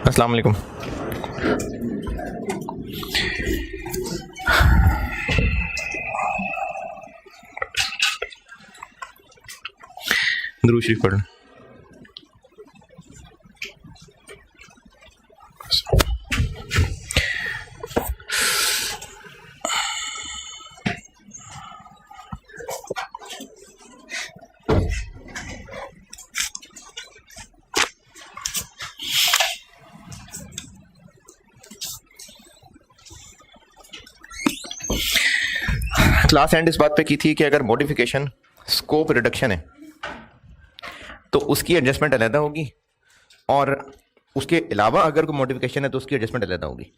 अस्सलाम वालेकुम। दुरूद शरीफ पढ़। क्लास एंड इस बात पे की थी कि अगर मॉडिफिकेशन स्कोप रिडक्शन है तो उसकी एडजस्टमेंट अलग होगी, और उसके अलावा अगर कोई मॉडिफिकेशन है तो उसकी एडजस्टमेंट अलग होगी।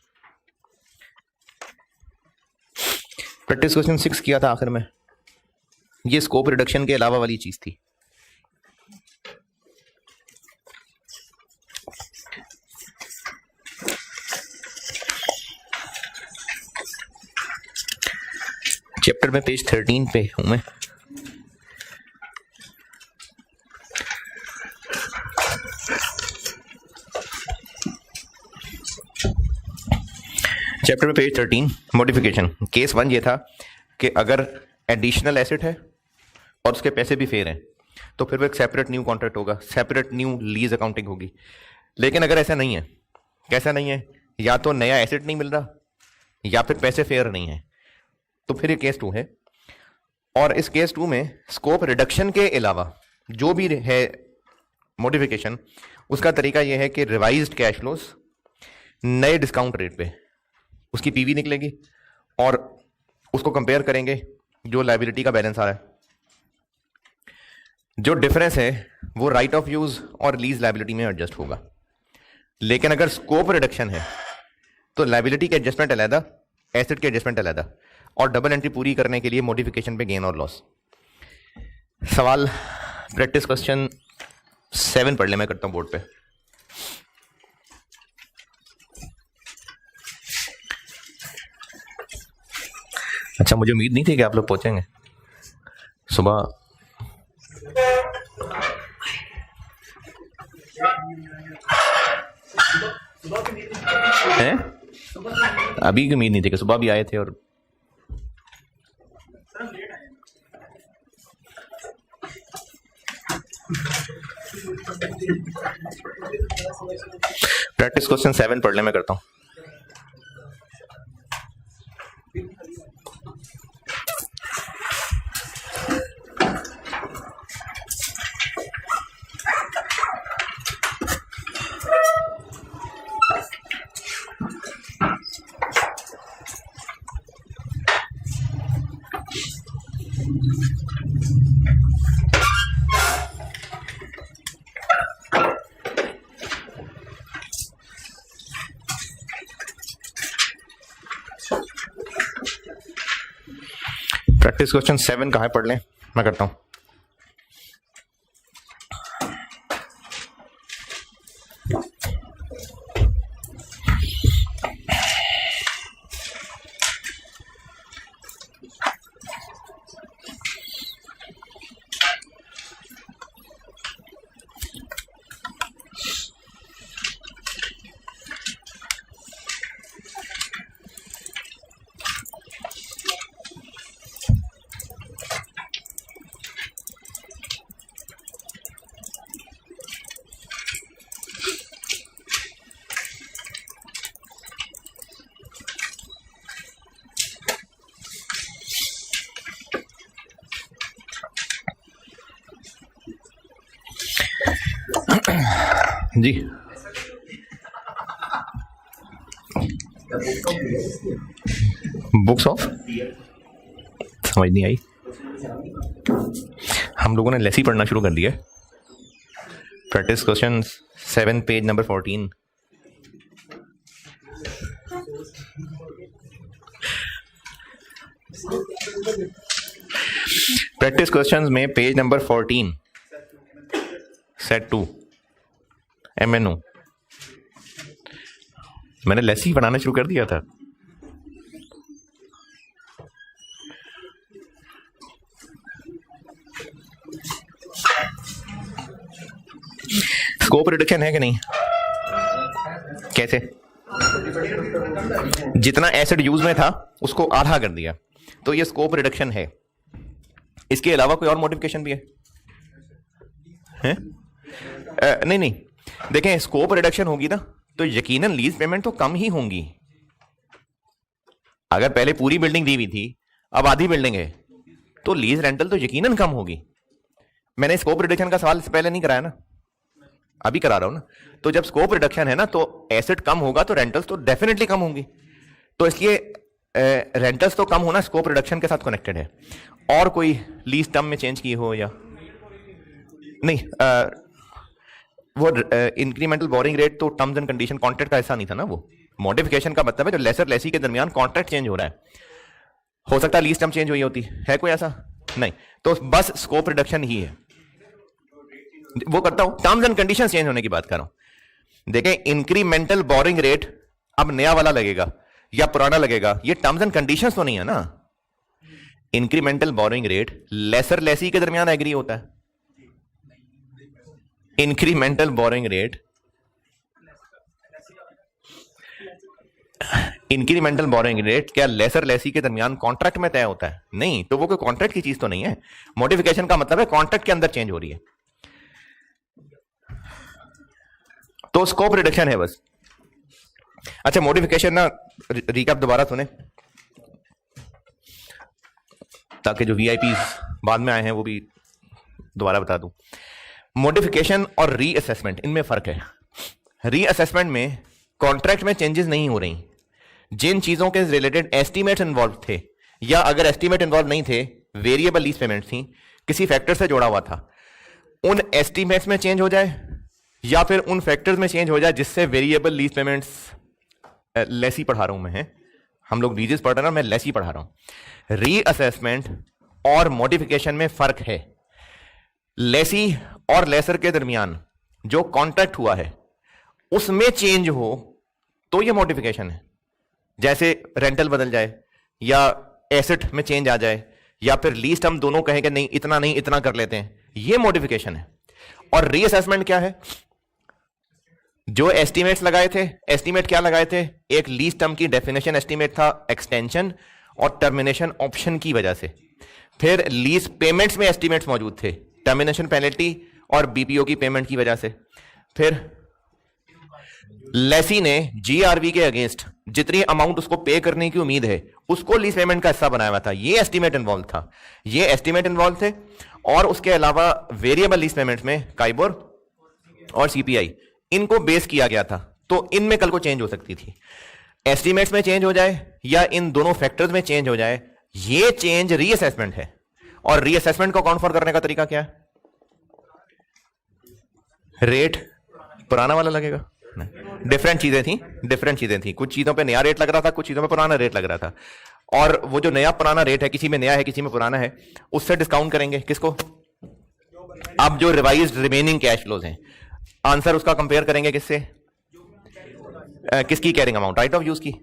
प्रैक्टिस क्वेश्चन 6 किया था आखिर में, ये स्कोप रिडक्शन के अलावा वाली चीज थी। चैप्टर में पेज 13 पे हूं मैं। चैप्टर में पेज 13 मॉडिफिकेशन। केस 1 ये था कि अगर एडिशनल एसेट है और उसके पैसे भी फेयर हैं तो फिर वो एक सेपरेट न्यू कॉन्ट्रैक्ट होगा, सेपरेट न्यू लीज अकाउंटिंग होगी। लेकिन अगर ऐसा नहीं है, कैसा नहीं है, या तो नया एसेट नहीं मिल रहा या फिर पैसे फेयर नहीं है, तो फिर ये केस 2 है। और इस केस 2 में स्कोप रिडक्शन के अलावा जो भी है मॉडिफिकेशन, उसका तरीका यह है कि रिवाइज्ड कैश फ्लोस नए डिस्काउंट रेट पे उसकी पीवी निकलेगी और उसको कंपेयर करेंगे जो लायबिलिटी का बैलेंस आ रहा है। जो डिफरेंस है वो राइट ऑफ यूज और लीज लायबिलिटी में एडजस्ट होगा। लेकिन अगर स्कोप रिडक्शन है तो लायबिलिटी के एडजस्टमेंट अलग, एसेट के एडजस्टमेंट अलग, और डबल एंट्री पूरी करने के लिए मॉडिफिकेशन पे गेन और लॉस। सवाल प्रैक्टिस क्वेश्चन 7 पढ़ ले, मैं करता हूं बोर्ड पे। अच्छा, मुझे उम्मीद नहीं थी कि आप लोग पहुंचेंगे सुबह। हैं? अभी की उम्मीद नहीं थी कि सुबह भी आए थे। और प्रैक्टिस क्वेश्चन 7 पढ़ ले, मैं करता हूं। प्रैक्टिस क्वेश्चन 7 कहाँ है, पढ़ लें, मैं करता हूं। जी बुक्स ऑफ समझ नहीं आई। हम लोगों ने लेसी पढ़ना शुरू कर दिया। Practice question 7 page number 14। Practice questions में पेज नंबर 14 सेट 2 MNO मैंने लेसी बनाना शुरू कर दिया था। स्कोप रिडक्शन है कि नहीं? कैसे? जितना एसिड यूज में था उसको आधा कर दिया, तो ये स्कोप रिडक्शन है। इसके अलावा कोई और मॉडिफिकेशन भी है? नहीं नहीं, देखें स्कोप रिडक्शन होगी ना तो यकीनन लीज पेमेंट तो कम ही होंगी। अगर पहले पूरी बिल्डिंग दी हुई थी, अब आधी बिल्डिंग है, तो लीज रेंटल तो यकीनन कम होगी। मैंने स्कोप रिडक्शन का सवाल पहले नहीं कराया ना, अभी करा रहा हूं ना। तो जब स्कोप रिडक्शन है ना तो एसेट कम होगा तो रेंटल्स तो डेफिनेटली कम होंगी। तो इसलिए रेंटल्स तो कम होना स्कोप रिडक्शन के साथ कनेक्टेड है। और कोई लीज टर्म में चेंज की हो या नहीं? वो इंक्रीमेंटल बोरिंग रेट तो टर्म्स एंड कंडीशन कॉन्ट्रैक्ट का हिस्सा नहीं था ना। वो मॉडिफिकेशन का मतलब है जो लेसर लेसी के दरमियान कॉन्ट्रैक्ट चेंज हो रहा है। हो सकता है लीज टर्म चेंज हुई होती है कोई ऐसा? नहीं, तो बस स्कोप रिडक्शन ही है। वो करता हूं, टर्म्स एंड कंडीशन चेंज होने की बात कर रहा हूं। देखें इंक्रीमेंटल बोरिंग रेट अब नया वाला लगेगा या पुराना लगेगा, ये टर्म्स एंड कंडीशंस तो नहीं है ना। Incremental boring rate lessor lessee के दरमियान एग्री होता है। इंक्रीमेंटल बोरिंग रेट क्या लेसर लेसी के दरमियान कॉन्ट्रैक्ट में तय होता है? नहीं, तो वो कोई कॉन्ट्रैक्ट की चीज तो नहीं है। मॉडिफिकेशन का मतलब है कॉन्ट्रैक्ट के अंदर चेंज हो रही है, तो स्कोप रिडक्शन है बस। अच्छा, मॉडिफिकेशन ना रिकैप दोबारा सुने ताकि जो वीआईपीज बाद में आए हैं वो भी दोबारा बता दूं। मॉडिफिकेशन और रीअसेसमेंट, इनमें फर्क है। रीअसेसमेंट में कॉन्ट्रैक्ट में चेंजेस नहीं हो रही, जिन चीजों के रिलेटेड एस्टीमेट इन्वॉल्व थे, या अगर एस्टीमेट इन्वॉल्व नहीं थे, वेरिएबल लीज पेमेंट थी, किसी फैक्टर से जोड़ा हुआ था, उन एस्टीमेट्स में चेंज हो जाए या फिर उन फैक्टर्स में चेंज हो जाए जिससे वेरिएबल लीज पेमेंट्स, लेसी पढ़ा रहा हूं मैं, हम लोग लीजेस पढ़ रहे हैं, मैं लेसी पढ़ा रहा हूं। रीअसेसमेंट और मॉडिफिकेशन में फर्क है। लेसी और लेसर के दरमियान जो कॉन्ट्रैक्ट हुआ है उसमें चेंज हो तो यह मॉडिफिकेशन है। जैसे रेंटल बदल जाए या एसेट में चेंज आ जाए या फिर लीज टर्म दोनों कहें कि नहीं इतना कर लेते हैं, यह मॉडिफिकेशन है। और रीअसेसमेंट क्या है? जो एस्टीमेट्स लगाए थे, एस्टीमेट क्या लगाए थे? एक लीज टर्म की डेफिनेशन एस्टीमेट था एक्सटेंशन और टर्मिनेशन ऑप्शन की वजह से। फिर लीज पेमेंट्स में एस्टीमेट्स मौजूद थे टर्मिनेशन पेनल्टी और बीपीओ की पेमेंट की वजह से। फिर लेसी ने जीआरवी के अगेंस्ट जितनी अमाउंट उसको पे करने की उम्मीद है उसको लीज पेमेंट का हिस्सा बनाया हुआ था, ये एस्टीमेट इन्वॉल्व था, ये एस्टीमेट इन्वॉल्व थे। और उसके अलावा वेरिएबल लीज पेमेंट में काइबोर और सीपीआई, इनको बेस किया गया था, तो इनमें कल को चेंज हो सकती थी। एस्टीमेट्स में चेंज हो जाए या इन दोनों फैक्टर्स में चेंज हो जाए, ये चेंज रीअसेसमेंट है। और रीअसेसमेंट को अकाउंट फॉर करने का तरीका क्या है? रेट पुराना वाला लगेगा, डिफरेंट चीजें थी। कुछ चीजों पे नया रेट लग रहा था, कुछ चीजों पे पुराना रेट लग रहा था। और वो जो नया पुराना रेट है, किसी में नया है किसी में पुराना है, उससे डिस्काउंट करेंगे किसको? अब जो रिवाइज्ड रिमेनिंग कैश फ्लोज हैं, आंसर उसका कंपेयर करेंगे किससे? किसकी carrying amount? Right of use की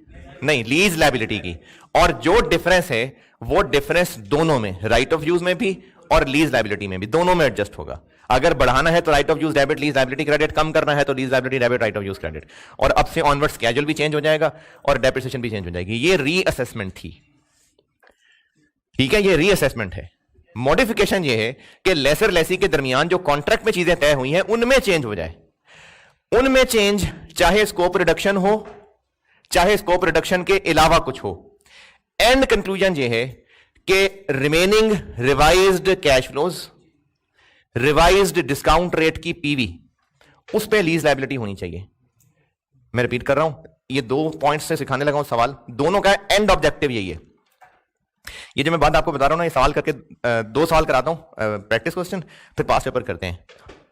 नहीं, लीज लायबिलिटी की। और जो डिफरेंस है वो डिफरेंस दोनों में, राइट ऑफ यूज में भी और लीज लायबिलिटी में भी, दोनों में एडजस्ट होगा। अगर बढ़ाना है तो right of use debit lease liability credit, कम करना है तो lease liability debit right of use credit. और अब से ऑनवर्ड स्केड्यूल भी चेंज हो जाएगा और डेप्रिसिएशन भी चेंज हो जाएगी। ये रीअसेसमेंट थी, ठीक है, ये रीअसेसमेंट है। मॉडिफिकेशन ये है कि लेसर लेसी के दरमियान जो कॉन्ट्रैक्ट में चीजें तय हुई हैं उनमें चेंज हो जाए। उनमें चेंज चाहे स्कोप रिडक्शन हो चाहे स्कोप रिडक्शन के अलावा कुछ हो। एंड कंक्लूजन ये है कि remaining revised cash flows, revised discount rate की पीवी, उस पे लीज लायबिलिटी होनी चाहिए। मैं रिपीट कर रहा हूं, ये 2 पॉइंट्स से सिखाने लगा हूं सवाल, दोनों का एंड ऑब्जेक्टिव यही है। ये जो मैं बात आपको बता रहा हूं ना, ये सवाल करके 2 सवाल कराता हूं प्रैक्टिस क्वेश्चन, फिर पास पेपर करते हैं।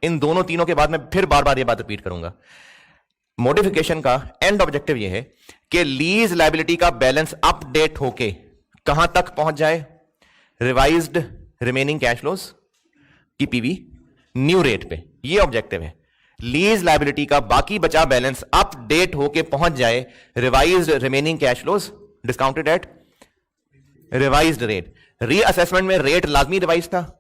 इन दोनों तीनों के बाद मैं फिर बार बार ये बात रिपीट करूंगा। मॉडिफिकेशन का एंड ऑब्जेक्टिव ये है कि लीज लायबिलिटी का बैलेंस अपडेट होके कहां तक पहुंच जाए? रिवाइज्ड रिमेनिंग कैश फ्लोज की पीवी न्यू रेट पे, ये ऑब्जेक्टिव है। लीज लायबिलिटी का बाकी बचा बैलेंस अपडेट होके पहुंच जाए revised remaining cash flows discounted eight revised rate. Reassessment में रेट लाजमी रिवाइज था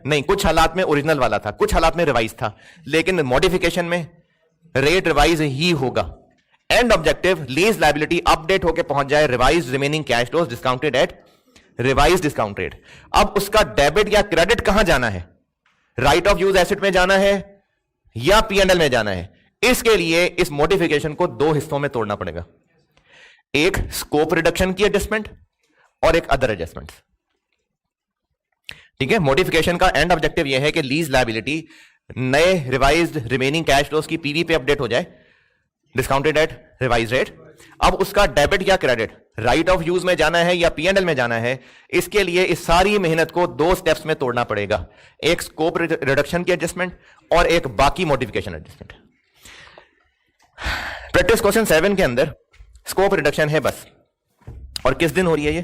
नहीं, कुछ हालात में ओरिजिनल वाला था, कुछ हालात में रिवाइज था, लेकिन मॉडिफिकेशन में रेट रिवाइज ही होगा। And objective lease liability update होके पहुंच जाए revise remaining cash flows discounted eight revise discount rate. अब उसका डेबिट या क्रेडिट कहां जाना है, राइट ऑफ यूज एसेट में जाना है या P&L में जाना है। इसके लिए इस मॉडिफिकेशन को दो हिस्सों में तोड़ना पड़ेगा, एक स्कोप रिडक्शन की एडजस्टमेंट और एक अदर एडजस्टमेंट। ठीक है, मॉडिफिकेशन का एंड ऑब्जेक्टिव यह है कि लीज लायबिलिटी नए रिवाइज्ड रिमेनिंग कैश फ्लोज की पीवी पे अपडेट हो जाए डिस्काउंटेड एट रिवाइज रेट। अब उसका डेबिट या क्रेडिट राइट ऑफ यूज में जाना है या P&L में जाना है, इसके लिए इस सारी मेहनत को दो स्टेप्स में तोड़ना पड़ेगा, एक स्कोप रिडक्शन की एडजस्टमेंट और एक बाकी मॉडिफिकेशन एडजस्टमेंट। प्रैक्टिस क्वेश्चन 7 के अंदर स्कोप रिडक्शन है बस, और किस दिन हो रही है ये,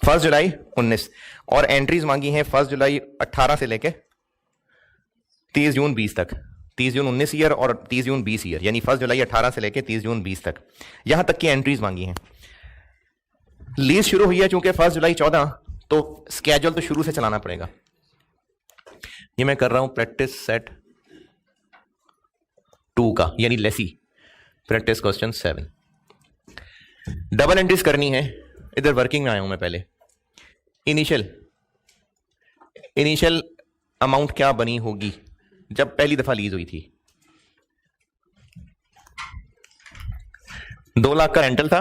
1 जुलाई 19, और एंट्रीज मांगी हैं 1 जुलाई 18 से लेके 30 जून 20 तक, 30 जून 19 ईयर और 30 जून 20 ईयर, यानी 1 जुलाई 18 से लेके 30 जून 20 तक, यहां तक की एंट्रीज मांगी हैं। लीज शुरू हुई है चूंकि 1 जुलाई 14, तो स्केड्यूल तो शुरू से चलाना पड़ेगा। ये मैं कर रहा हूं प्रैक्टिस सेट 2 का, यानी लेसी प्रैक्टिस क्वेश्चन 7। डबल एंट्रीज करनी है, इधर वर्किंग में आया हूं मैं। पहले इनिशियल अमाउंट क्या बनी होगी जब पहली दफा लीज हुई थी, 2 लाख का रेंटल था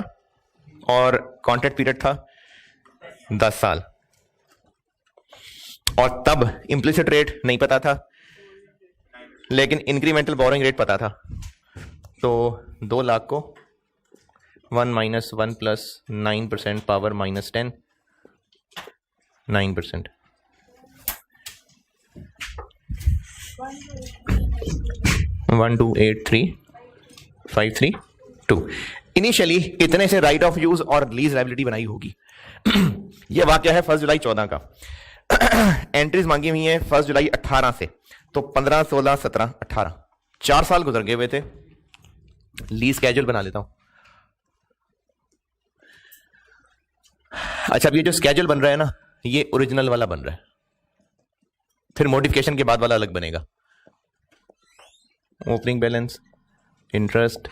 और कॉन्ट्रैक्ट पीरियड था 10 साल, और तब इंप्लिसिट रेट नहीं पता था लेकिन इंक्रीमेंटल बोरोइंग रेट पता था। तो 2 लाख को 1 - 1 + 9% पावर -10, 9%, 1283532। इनिशियली इतने से राइट ऑफ यूज और लीज लायबिलिटी बनाई होगी। यह वाकया है 1 जुलाई 14 का। एंट्रीज मांगी हुई है 1 जुलाई 18 से, तो 15, 16, 17, 18, 4 साल गुजर गए हुए थे। लीज स्केड्यूल बना लेता हूं। अच्छा, अब ये जो स्केड्यूल बन रहा है ना, ये ओरिजिनल वाला बन रहा है, फिर मॉडिफिकेशन के बाद वाला अलग बनेगा। ओपनिंग बैलेंस, इंटरेस्ट,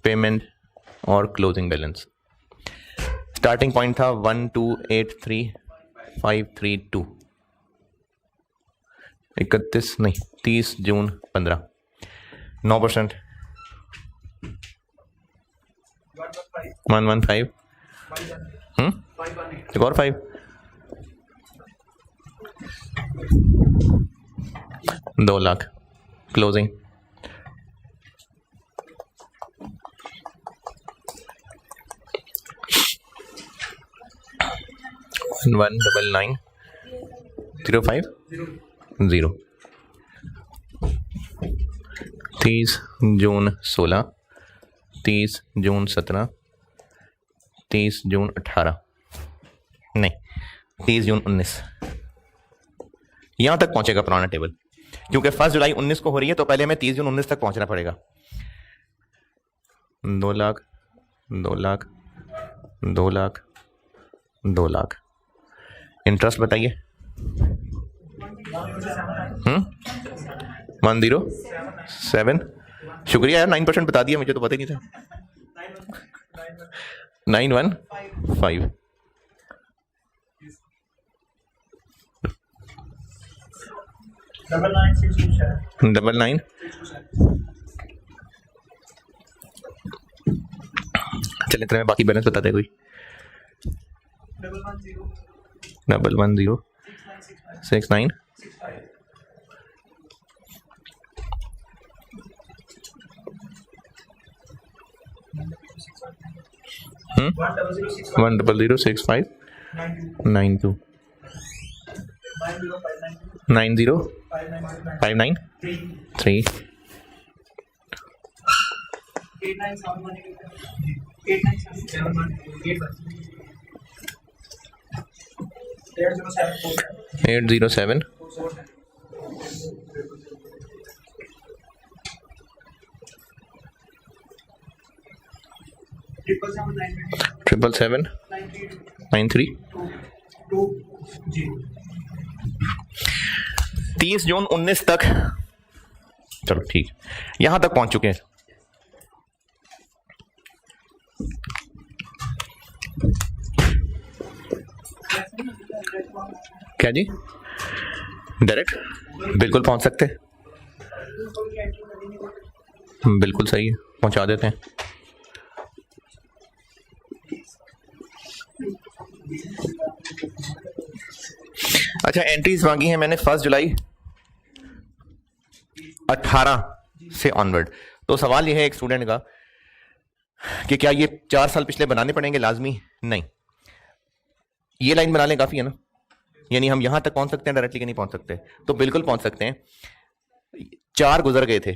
पेमेंट और क्लोजिंग बैलेंस। स्टार्टिंग पॉइंट था 1283532, 30 जून 15, 9%, 115, एक और 5, 2 लाख क्लोजिंग, 1990500, 30 जून 16, 30 जून 17, 30 जून 18, नहीं 30 जून 19, यहां तक पहुंचेगा पुराना टेबल। क्योंकि 1 जुलाई 19 को हो रही है तो पहले हमें 30 जून 19 तक पहुंचना पड़ेगा। 2 लाख, 2 लाख, 2 लाख, 2 लाख। इंटरेस्ट बताइए। 107, शुक्रिया यार, 9% बता दिया, मुझे तो पता ही नहीं था। 915, 99, चलिए इतने में बाकी बैलेंस बता दे कोई। 110 69 10065 92 9059 3 807 777 93 30 जून 19 तक चलो ठीक, यहां तक पहुंच चुके हैं। क्या जी, डायरेक्ट बिल्कुल पहुंच सकते हैं, बिल्कुल सही है, पहुंचा देते हैं। अच्छा, एंट्रीज मांगी है मैंने 1 जुलाई 18 से ऑनवर्ड। तो सवाल यह है एक स्टूडेंट का कि क्या ये 4 साल पिछले बनाने पड़ेंगे लाजमी? नहीं, ये लाइन बना लें काफी है ना, यानी हम यहां तक पहुंच सकते हैं डायरेक्टली कि नहीं पहुंच सकते? तो बिल्कुल पहुंच सकते हैं। 4 गुजर गए थे,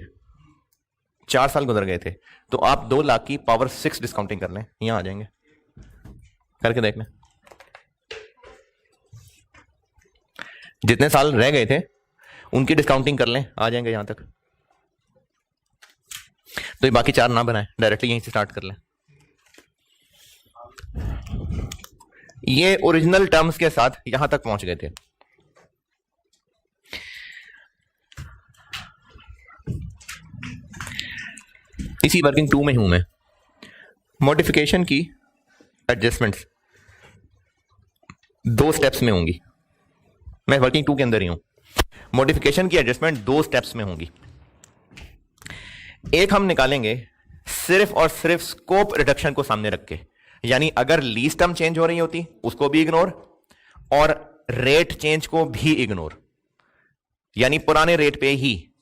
4 साल गुजर गए थे, तो आप 2 लाख की पावर 6 डिस्काउंटिंग कर लें, यहां आ जाएंगे, करके देख लें। जितने साल रह गए थे उनकी डिस्काउंटिंग कर लें, आ जाएंगे यहां तक। तो ये बाकी 4 ना बनाए, डायरेक्टली यहीं से स्टार्ट कर लें। ये ओरिजिनल टर्म्स के साथ यहां तक पहुंच गए थे। इसी वर्किंग 2 में हूं मैं। मॉडिफिकेशन की एडजस्टमेंट्स 2 स्टेप्स में होंगी, मैं वर्किंग 2 के अंदर ही हूं। मॉडिफिकेशन की एडजस्टमेंट 2 स्टेप्स में होंगी। एक हम निकालेंगे सिर्फ और सिर्फ स्कोप रिडक्शन को सामने रख के, यानी अगर लीज टर्म चेंज हो रही होती उसको भी इग्नोर और रेट चेंज को भी इग्नोर, यानी पुराने रेट पे ही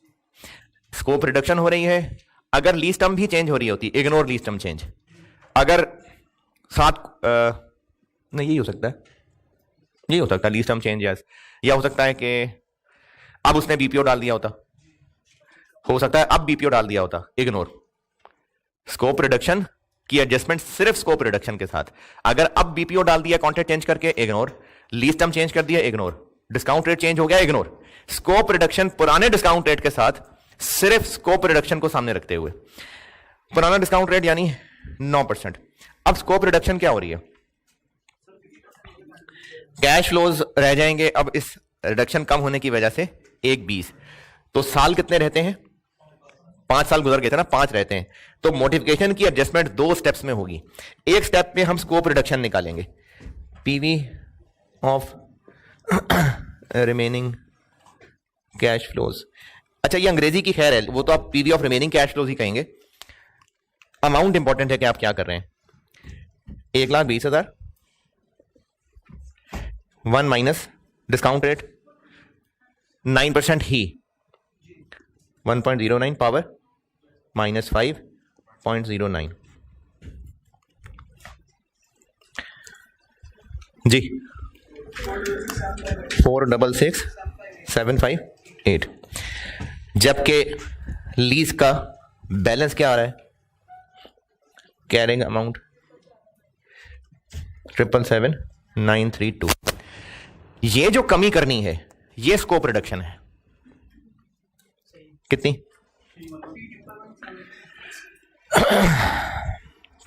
स्कोप रिडक्शन हो रही है। अगर लीज टर्म भी चेंज हो रही होती, इग्नोर लीज टर्म चेंज। अगर साथ नहीं, यही हो सकता है, यही हो सकता है लीज टर्म चेंज, या हो सकता है कि अब उसने बीपीओ डाल दिया होता, हो सकता है अब बीपीओ डाल दिया होता, इग्नोर। स्कोप रिडक्शन की एडजस्टमेंट सिर्फ स्कोप रिडक्शन के साथ। अगर अब बीपीओ डाल दिया कॉन्ट्रैक्ट चेंज करके, इग्नोर। लीज टर्म चेंज कर दिया, इग्नोर। डिस्काउंट रेट चेंज हो गया, इग्नोर। स्कोप रिडक्शन पुराने डिस्काउंट रेट के साथ, सिर्फ स्कोप रिडक्शन को सामने रखते हुए। पुराना डिस्काउंट रेट यानी 9%। अब स्कोप रिडक्शन क्या हो रही है? कैश फ्लोज रह जाएंगे अब इस रिडक्शन कम होने की वजह से 1.20। तो साल कितने रहते हैं? 5 साल गुजर गए थे ना, 5 रहते हैं। तो मॉडिफिकेशन की एडजस्टमेंट 2 स्टेप्स में होगी। एक स्टेप में हम स्कोप रिडक्शन निकालेंगे, PV of remaining cash flows. अच्छा, ये अंग्रेजी की खैर है, वो तो आप PV of remaining cash flows ही कहेंगे। अमाउंट इंपॉर्टेंट है कि आप क्या कर रहे हैं। 1,20,000 1 माइनस डिस्काउंट रेट 9% ही, 1.09 पावर माइनस 5.09 जी, 466,758। जबकि लीज का बैलेंस क्या आ रहा है? Carrying amount 777,932। ये जो कमी करनी है ये स्कोप रिडक्शन है। कितनी?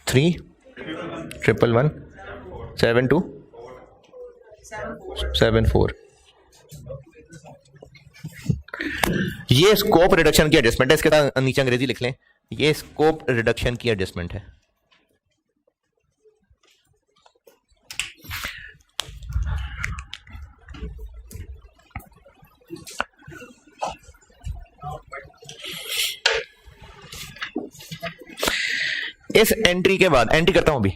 3,111,7,2,7,4। ये स्कोप रिडक्शन की एडजस्टमेंट है। इसके साथ नीचे अंग्रेजी लिख लें, ये स्कोप रिडक्शन की एडजस्टमेंट है। इस एंट्री के बाद, एंट्री करता हूं अभी,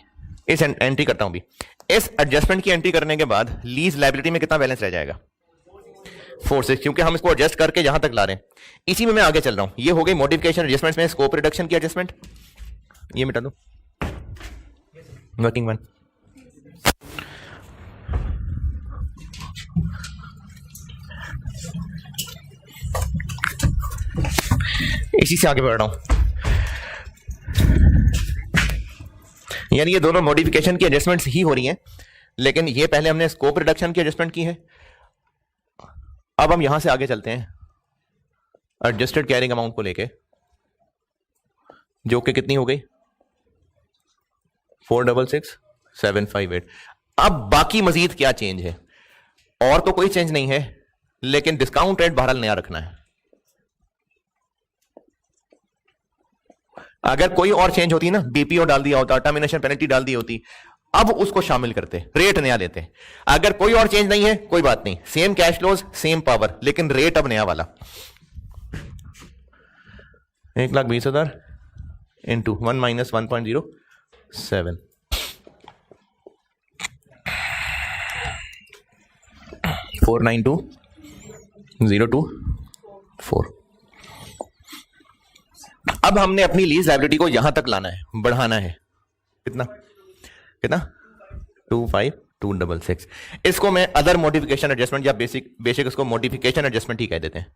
इस एंट्री करता हूं अभी, इस एडजस्टमेंट की एंट्री करने के बाद लीज लायबिलिटी में कितना बैलेंस रह जाएगा? 4,6, क्योंकि हम इसको एडजस्ट करके यहां तक ला रहे हैं। इसी में मैं आगे चल रहा हूं। ये हो गई मॉडिफिकेशन एडजस्टमेंट्स में स्कोप रिडक्शन की एडजस्टमेंट। ये मिटा दो, वर्किंग 1। इसी से आगे बढ़ रहा हूं, यानी ये दोनों मॉडिफिकेशन की एडजस्टमेंट्स ही हो रही हैं, लेकिन ये पहले हमने स्कोप रिडक्शन की एडजस्टमेंट की है। अब हम यहां से आगे चलते हैं एडजस्टेड कैरिंग अमाउंट को लेके, जो कि कितनी हो गई? 466,758। अब बाकी मजीद क्या चेंज है? और तो कोई चेंज नहीं है, लेकिन डिस्काउंट रेट बहरहाल नया रखना है। अगर कोई और चेंज होती ना, बीपीओ डाल दिया होता, टर्मिनेशन पेनल्टी डाल दी होती, अब उसको शामिल करते, रेट नया देते। अगर कोई और चेंज नहीं है कोई बात नहीं, same cash flows same power, लेकिन रेट अब नया वाला 1,20,000 इंटू 1 माइनस 1.07, 492,024। अब हमने अपनी लीज लायबिलिटी को यहां तक लाना है, बढ़ाना है। कितना कितना 25,266। इसको मैं अदर मॉडिफिकेशन एडजस्टमेंट या बेसिक इसको मॉडिफिकेशन एडजस्टमेंट ही कह देते हैं,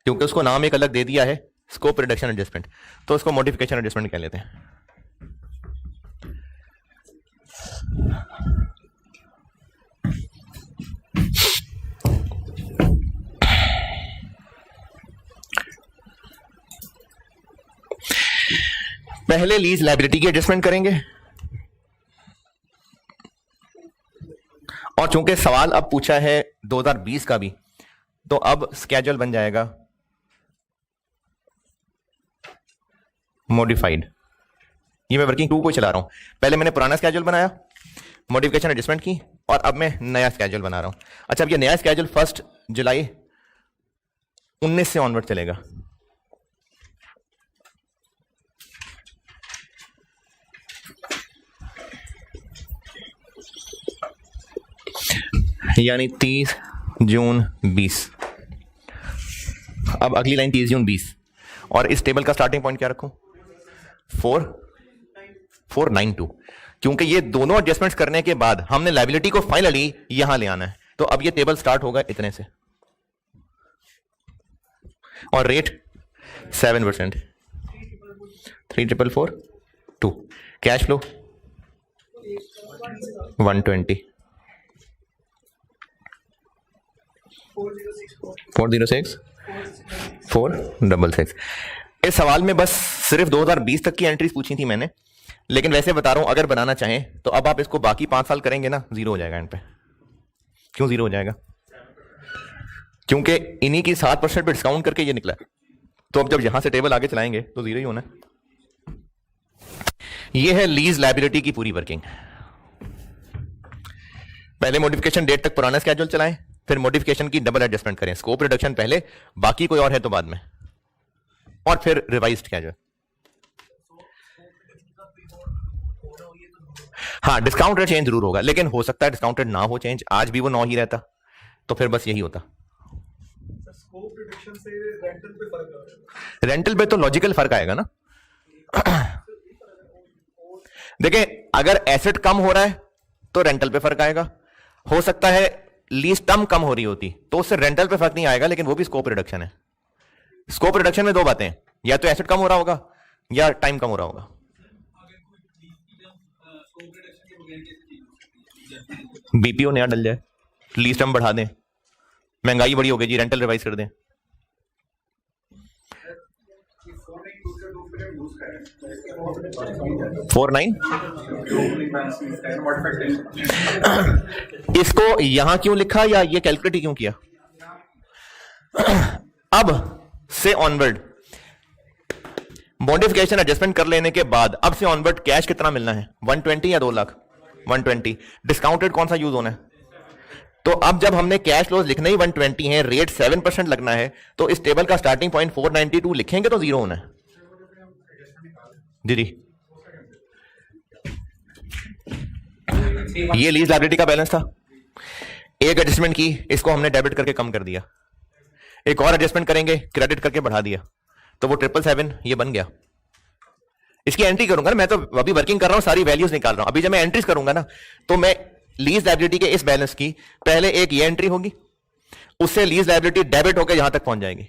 क्योंकि उसको नाम एक अलग दे दिया है, स्कोप रिडक्शन एडजस्टमेंट, तो उसको मॉडिफिकेशन एडजस्टमेंट कह लेते हैं। पहले लीज लायबिलिटी की एडजस्टमेंट करेंगे, और चूंकि सवाल अब पूछा है 2020 का भी, तो अब स्केड्यूल बन जाएगा मॉडिफाइड। ये मैं वर्किंग 2 को चला रहा हूं, पहले मैंने पुराना स्केड्यूल बनाया, मॉडिफिकेशन एडजस्टमेंट की, और अब मैं नया स्केड्यूल बना रहा हूं। अच्छा, अब ये नया स्केड्यूल 1 जुलाई 19 से ऑनवर्ड चलेगा। यानी 30 जून 20। अब अगली लाइन 30 जून 20, और इस टेबल का स्टार्टिंग पॉइंट क्या रखूं? 492, क्योंकि ये दोनों एडजस्टमेंट्स करने के बाद हमने लायबिलिटी को फाइनली यहां ले आना है। तो अब ये टेबल स्टार्ट होगा इतने से, और रेट 7%, 3,442, कैश फ्लो 120, 406, 466। इस सवाल में बस सिर्फ 2020 तक की एंट्रीज पूछी थी मैंने, लेकिन वैसे बता रहा हूं अगर बनाना चाहें तो अब आप इसको बाकी 5 साल करेंगे ना, जीरो हो जाएगा एंड पे। क्यों जीरो हो जाएगा? क्योंकि इन्हीं की 7% पे डिस्काउंट करके ये निकला, तो अब जब यहां से टेबल आगे चलाएंगे तो जीरो ही होना है। ये है लीज लायबिलिटी की पूरी वर्किंग। पहले मॉडिफिकेशन डेट तक पुराना स्केड्यूल चलाएं, फिर मॉडिफिकेशन की डबल एडजस्टमेंट करें, स्कोप रिडक्शन पहले, बाकी कोई और है तो बाद में, और फिर रिवाइज्ड स्केड्यूल। हाँ, डिस्काउंट रेट चेंज जरूर होगा, लेकिन हो सकता है डिस्काउंट रेट ना हो चेंज, आज भी वो 9 ही रहता, तो फिर बस यही होता। स्कोप रिडक्शन से रेंटल पे फर्क आएगा? रेंटल पे तो लॉजिकल फर्क आएगा ना। देखिए, अगर एसेट कम हो रहा है तो रेंटल पे फर्क आएगा, हो सकता है लीज टर्म कम हो रही होती तो उससे रेंटल पे फर्क नहीं आएगा, लेकिन वो भी स्कोप रिडक्शन है। स्कोप रिडक्शन में 2 बातें, या तो एसेट कम हो रहा होगा या टाइम कम हो रहा होगा। बीपीओ नया डल जाए, लीज टर्म बढ़ा दें, महंगाई बड़ी हो गई जी, रेंटल रिवाइज कर दें। इसको यहां क्यों लिखा या ये कैलकुलेट क्यों किया? अब से ऑनवर्ड मॉडिफिकेशन एडजस्टमेंट कर लेने के बाद अब से ऑनवर्ड कैश कितना मिलना है? 120 या 2 लाख? 120। डिस्काउंटेड कौन सा यूज होना है? तो अब जब हमने कैश फ्लोज लिखना ही 120 है, रेट 7% लगना है, तो इस टेबल का स्टार्टिंग पॉइंट 492 लिखेंगे तो जीरो होना है। जी जी, ये लीज लायबिलिटी का बैलेंस था, एक एडजस्टमेंट की, इसको हमने डेबिट करके कम कर दिया, एक और एडजस्टमेंट करेंगे, क्रेडिट करके बढ़ा दिया, तो वो 777 ये बन गया। इसकी एंट्री करूंगा ना, मैं तो अभी वर्किंग कर रहा हूं, सारी वैल्यूज निकाल रहा हूं। अभी जब मैं एंट्रीज करूंगा ना, तो मैं लीज लायबिलिटी के इस बैलेंस की पहले एक ये एंट्री होगी, उससे लीज लायबिलिटी डेबिट होकर यहां तक पहुंच जाएगी,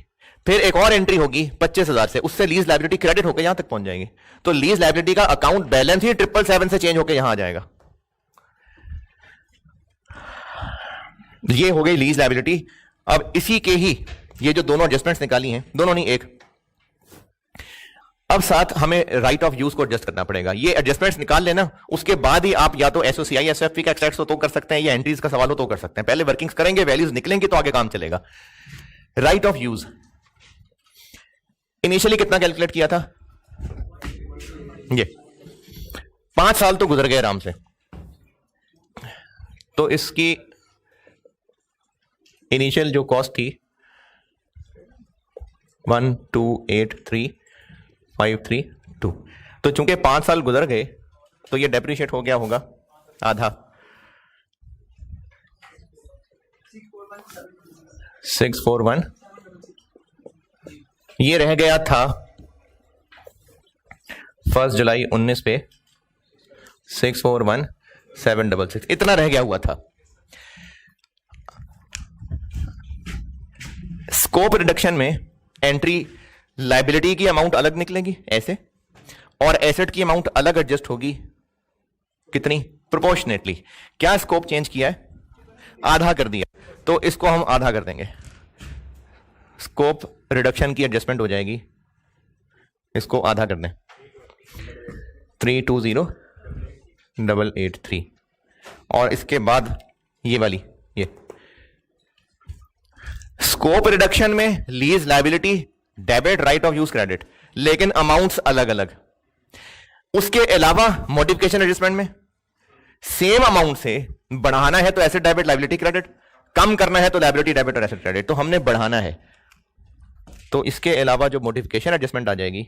फिर एक और एंट्री होगी 25,000 से, उससे लीज लायबिलिटी क्रेडिट होकर यहां तक पहुंच जाएगी। तो लीज लायबिलिटी का अकाउंट बैलेंस ही 777 से चेंज होकर यहां आ जाएगा। ये हो गई लीज लायबिलिटी। अब इसी के ही ये जो दोनों एडजस्टमेंट्स निकाली हैं, दोनों नहीं एक, अब साथ हमें राइट ऑफ यूज को एडजस्ट करना पड़ेगा। ये एडजस्टमेंट्स निकाल लेना, उसके बाद ही आप या तो एसओसीआई एसएफपी का एक्सट्रैक्ट हो तो कर सकते हैं, या एंट्रीज का सवाल हो तो कर सकते हैं। पहले वर्किंग्स करेंगे, वैल्यूज निकलेंगे तो आगे काम चलेगा। राइट ऑफ यूज इनिशियली कितना कैलकुलेट किया था? ये 5 साल तो गुजर गए आराम से, तो इसकी इनिशियल जो कॉस्ट थी 1283532, तो चूंकि 5 साल गुजर गए तो ये डेप्रिशिएट हो गया होगा आधा, 641, ये रह गया था 1 जुलाई 19 पे 641,766, इतना रह गया हुआ था। स्कोप रिडक्शन में एंट्री लायबिलिटी की अमाउंट अलग निकलेगी ऐसे, और एसेट की अमाउंट अलग एडजस्ट होगी, कितनी? प्रोपोर्शनेटली। क्या स्कोप चेंज किया है? आधा कर दिया, तो इसको हम आधा कर देंगे, स्कोप रिडक्शन की एडजस्टमेंट हो जाएगी, इसको आधा कर दें, 320,883, और इसके बाद ये वाली, ये स्कोप रिडक्शन में lease liability debit, right of use credit, लेकिन अमाउंट्स अलग अलग। उसके अलावा मॉडिफिकेशन एडजस्टमेंट में सेम अमाउंट से बढ़ाना है तो एसेट डेबिट लायबिलिटी क्रेडिट, कम करना है तो लायबिलिटी डेबिट और एसेट क्रेडिट, तो हमने बढ़ाना है, तो इसके अलावा जो मॉडिफिकेशन एडजस्टमेंट आ जाएगी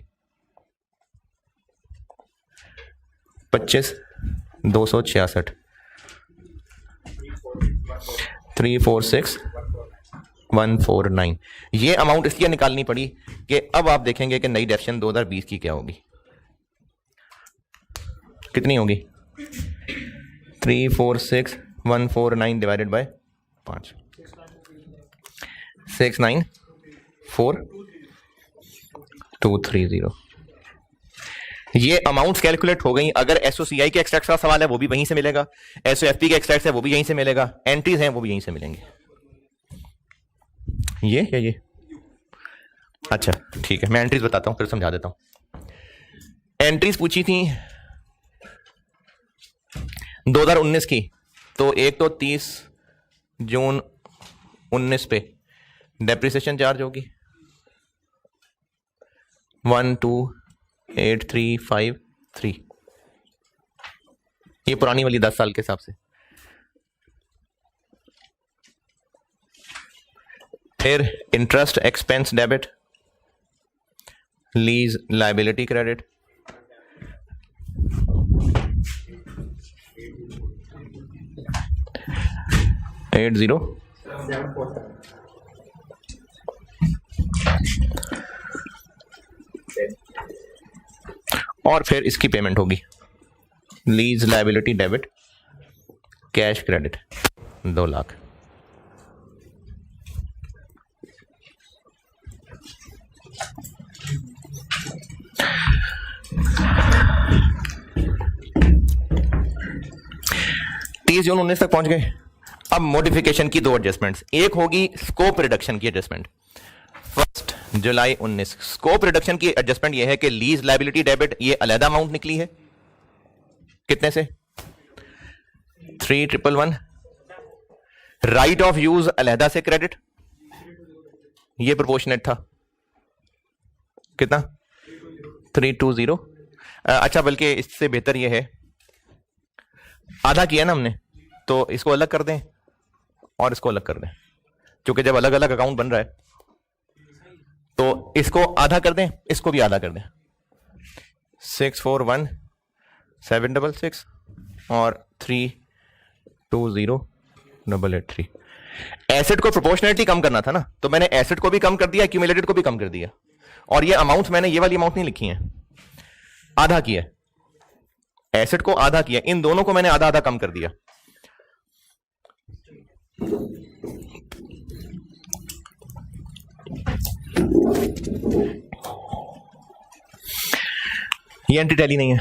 25,266, 346,149, ये अमाउंट इसलिए निकालनी पड़ी कि अब आप देखेंगे कि नई डेफिनेशन 2020 की क्या होगी, कितनी होगी? 346,149 डिवाइडेड बाय 5, 694,230। ये अमाउंट्स कैलकुलेट हो गई। अगर एसओसीआई के एक्सट्रैक्ट का सवाल है वो भी वहीं से मिलेगा, एसओएफपी के एक्सट्रैक्ट है वो भी यहीं से मिलेगा, एंट्रीज हैं वो भी यहीं से मिलेंगे। ये क्या ये? अच्छा ठीक है, मैं एंट्रीज बताता हूं फिर समझा देता हूं। एंट्रीज पूछी थी 2019 की, तो एक तो 30 जून 19 पे डेप्रिसिएशन चार्ज होगी 128,353, ये पुरानी वाली 10 साल के हिसाब से। फिर interest expense debit, lease liability credit, और फिर इसकी पेमेंट होगी lease liability debit, cash credit 2 lakh. जून 19 तक पहुंच गए। अब मॉडिफिकेशन की 2 एडजस्टमेंट्स, एक होगी स्कोप रिडक्शन की एडजस्टमेंट। 1 जुलाई 19 स्कोप रिडक्शन की एडजस्टमेंट यह है कि लीज लायबिलिटी डेबिट ये अलग अमाउंट निकली है, कितने से? 3,111। राइट ऑफ यूज अलहदा से क्रेडिट, ये प्रोपोर्शनेट था, कितना? 320। अच्छा बल्कि इससे बेहतर यह है, आधा किया ना हमने, तो इसको अलग कर दें और इसको अलग कर दें, क्योंकि जब अलग अलग अकाउंट बन रहा है तो इसको आधा कर दें, इसको भी आधा कर दें, 641,766 और 320,883। एसेट को प्रोपोर्शनलिटी कम करना था ना, तो मैंने एसेट को भी कम कर दिया, एक्यूमुलेटेड को भी कम कर दिया, और ये अमाउंट मैंने ये वाली अमाउंट नहीं लिखी है, आधा किया, एसेट को आधा किया, इन दोनों को मैंने आधा आधा कम कर दिया। ये एंटी टैली नहीं है,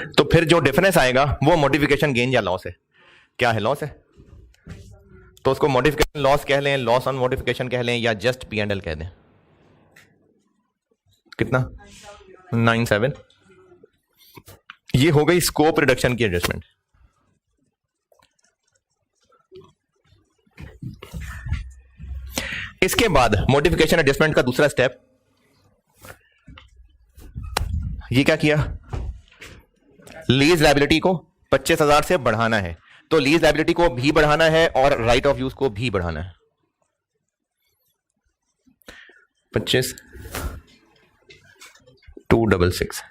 तो फिर जो डिफरेंस आएगा वो मॉडिफिकेशन गेन या लॉस है। क्या है? लॉस है, तो उसको मॉडिफिकेशन लॉस कह लें, लॉस ऑन मॉडिफिकेशन कह लें, या जस्ट P&L कह दें। कितना? 97। ये हो गई स्कोप रिडक्शन की एडजस्टमेंट। इसके बाद मॉडिफिकेशन एडजस्टमेंट का दूसरा स्टेप ये क्या किया, लीज लायबिलिटी को 25,000 से बढ़ाना है, तो लीज लायबिलिटी को भी बढ़ाना है और राइट ऑफ यूज को भी बढ़ाना है। 25 266,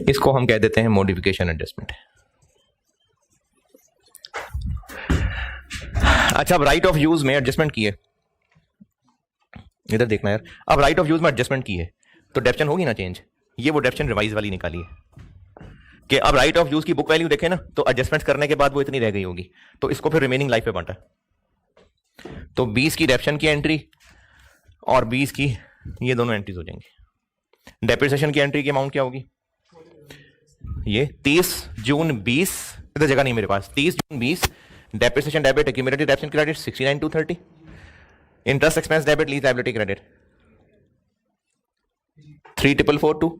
इसको हम कह देते हैं मॉडिफिकेशन एडजस्टमेंट। अच्छा, अब राइट ऑफ यूज में एडजस्टमेंट की है, इधर देखना यार, अब राइट ऑफ यूज में एडजस्टमेंट की है तो डेप्शन होगी ना चेंज। ये वो डेप्शन रिवाइज वाली निकाली है कि अब राइट ऑफ यूज की बुक वैल्यू देखें ना तो एडजस्टमेंट करने के बाद वो इतनी रह गई होगी, तो इसको फिर रिमेनिंग लाइफ पे बांटा। तो 20 की डेप्शन की एंट्री और 20 की ये दोनों एंट्रीज हो जाएंगी। डेप्रिसिएशन की एंट्री की अमाउंट क्या होगी, ये 30 जून 20, इधर जगह नहीं मेरे पास, 30 जून 20, depreciation debit, accumulated डेप्शन credit 69,230, interest expense debit, lease liability credit 3,442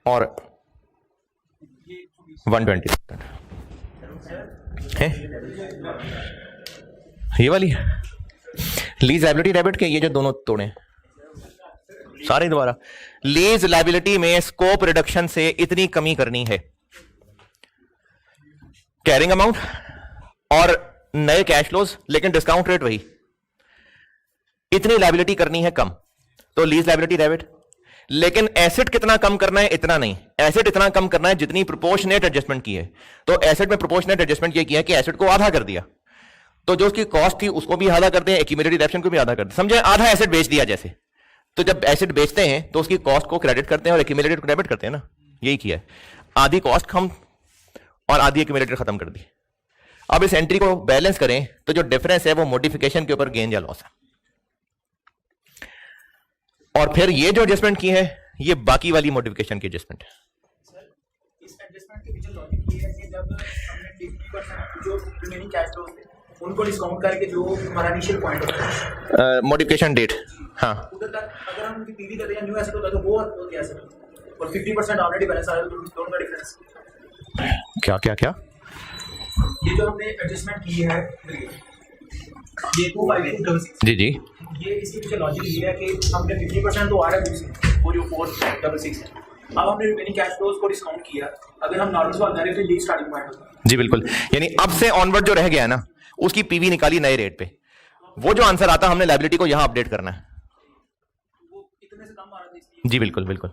और 120 है ये वाली लीज लायबिलिटी डेबिट के ये जो दोनों तोड़े सारे दोबारा। लीज लायबिलिटी में स्कोप रिडक्शन से इतनी कमी करनी है, कैरिंग अमाउंट और नए कैश फ्लोज, लेकिन डिस्काउंट रेट वही, इतनी लायबिलिटी करनी है कम, तो लीज लायबिलिटी डेबिट। लेकिन एसेट कितना कम करना है, इतना नहीं, एसेट इतना कम करना है जितनी प्रोपोर्शनेट एडजस्टमेंट की है। तो एसेट में प्रोपोर्शनेट एडजस्टमेंट ये किया कि एसेट को आधा कर दिया, तो जो उसकी कॉस्ट थी उसको भी आधा करते हैं, एक्यूमुलेटेड डेप्शन को भी आधा करते हैं, समझे, आधा एसेट बेच दिया जैसे। तो जब एसेट बेचते हैं तो उसकी कॉस्ट को क्रेडिट करते हैं और एक्यूमुलेटेड को डेबिट करते हैं ना, यही किया है। आधी कॉस्ट कम और आधी एक्यूमुलेटेड खत्म कर दी। अब इस एंट्री को बैलेंस करें तो जो डिफरेंस है वो मॉडिफिकेशन के ऊपर गेन या लॉस है। और फिर ये जो एडजस्टमेंट की है ये बाकी वाली मॉडिफिकेशन की एडजस्टमेंट है। इस एडजस्टमेंट के पीछे लॉजिक ये है कि जब हमने 50% जो रिमेनिंग कैश फ्लोज थे उनको डिस्काउंट करके जो हमारा इनिशियल पॉइंट होता है मॉडिफिकेशन डेट, हाँ, उधर तक अगर हम उनकी पीवी करते हैं न्यू एसेट होता है तो वो क्या एसेट और 50% ऑलरेडी बैलेंस आ रहा है, दोनों का डिफरेंस क्या क्या क्या ये जो हमने एडजस्टमेंट की है ये 25266 जी जी, ये इसके पीछे लॉजिक ये है कि हमने 50% तो आ रहा है वो जो 466 है, अब हमने रिमेनिंग कैश फ्लोज को डिस्काउंट किया। अगर हम नॉर्मल सवाल करें तो ये स्टार्टिंग पॉइंट होता है। जी बिल्कुल, यानी अब से ऑनवर्ड जो रह गया है ना उसकी पीवी निकाली नए रेट पे, वो जो आंसर आता हमने लायबिलिटी को यहां अपडेट करना है। वो इतने से कम आ रहा था इसलिए। जी बिल्कुल बिल्कुल,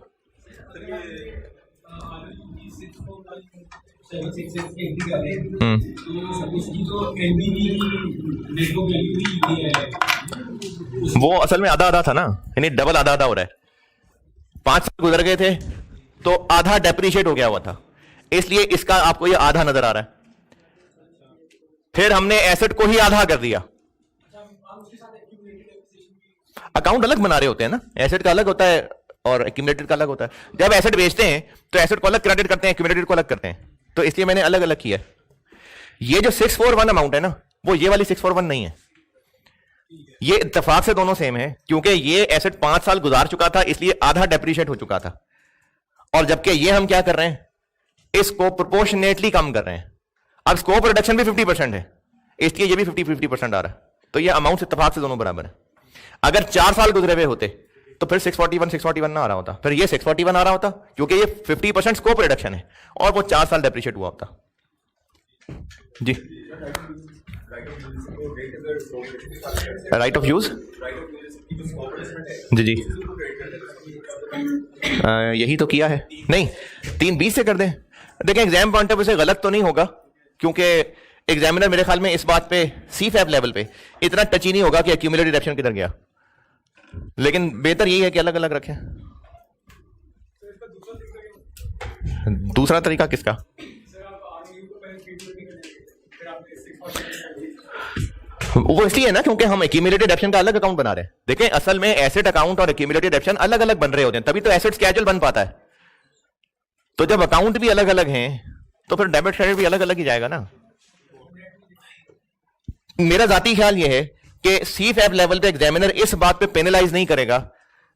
वो असल में आधा आधा था ना, यानी डबल आधा आधा हो रहा है। 5 साल गुजर गए थे तो आधा डेप्रिशिएट हो गया हुआ था, इसलिए इसका आपको ये आधा नजर आ रहा है। फिर हमने एसेट को ही आधा कर दिया। अकाउंट अलग बना रहे होते हैं ना, एसेट का अलग होता है और एक्यूमुलेटेड का अलग होता है। जब एसेट बेचते हैं तो एसेट को अलग क्रेडिट करते हैं, एक्यूमुलेटेड को अलग करते हैं, तो इसलिए मैंने अलग अलग किया। ये जो 641 अमाउंट है ना वो ये वाली 641 नहीं है, ये इत्तेफाक से दोनों सेम है, क्योंकि ये एसेट 5 साल गुजार चुका था इसलिए आधा डेप्रिशिएट हो चुका था, और जबकि ये हम क्या कर रहे हैं, इसको प्रोपोर्शनेटली कम कर रहे हैं। अब स्कोप रिडक्शन भी 50% है इसलिए ये भी 50-50% आ रहा है, तो ये अमाउंट इत्तेफाक से दोनों बराबर है। अगर 4 साल गुजरे हुए होते तो फिर 641 ना आ रहा होता, फिर ये 641 आ रहा होता, क्योंकि ये 50% स्कोप रिडक्शन है और वो 4 साल डेप्रिशिएट हुआ होता। जी, राइट ऑफ यूज, जी जी, यही तो किया है। नहीं, 320 से कर दें। देखें एग्जाम पॉइंट ऑफ व्यू से गलत तो नहीं होगा, क्योंकि एग्जामिनर मेरे ख्याल में इस बात पे सीफैप लेवल पे इतना टच ही नहीं होगा कि एक्यूमुलेटेड डेप्शन किधर गया, लेकिन बेहतर यही है कि अलग अलग रखें। दूसरा तरीका किसका, वो इसलिए ना क्योंकि हम एक्यूमुलेटेड डेप्शन का अलग अकाउंट बना रहे हैं। देखें असल में एसेट अकाउंट और एक्यूमुलेटेड डेप्शन अलग अलग बन रहे होते हैं, तभी तो एसेट स्केड्यूल बन पाता है। तो जब अकाउंट भी अलग अलग हैं तो फिर डेबिट क्रेडिट भी अलग अलग ही जाएगा ना। मेरा जाती ख्याल यह है कि सीफैप लेवल पे एग्जामिनर इस बात पे पेनलाइज नहीं करेगा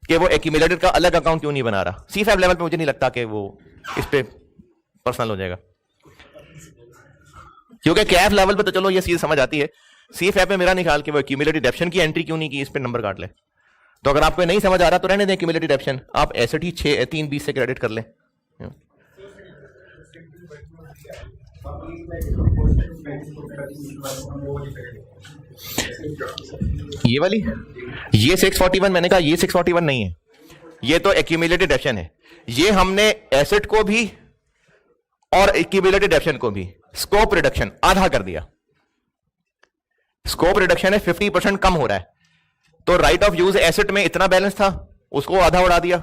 कि वो एक्यूमुलेटेड का अलग अकाउंट क्यों नहीं बना रहा। सीफैप लेवल पे मुझे नहीं लगता कि वो इस पे पर्सनल हो जाएगा, क्योंकि कैफ लेवल पे तो चलो ये चीज समझ आती है। सीफैप में मेरा नहीं ख्याल कि वो एक्यूमुलेटेड डेप्शन की एंट्री क्यों नहीं की, इस पे नंबर काट ले। तो अगर आपको नहीं समझ आ रहा तो रहने दें क्यूमुलेटिव डेप्शन, आप एसेट ही 320 से क्रेडिट कर लें। ये वाली, ये 641 मैंने कहा, ये 641 नहीं है, ये तो एक्यूमुलेटेड डेप्शन है। ये हमने एसेट को भी और एक्यूमुलेटेड डेप्शन को भी स्कोप रिडक्शन आधा कर दिया। स्कोप रिडक्शन है 50% कम हो रहा है, तो राइट ऑफ यूज एसेट में इतना बैलेंस था उसको आधा उड़ा दिया,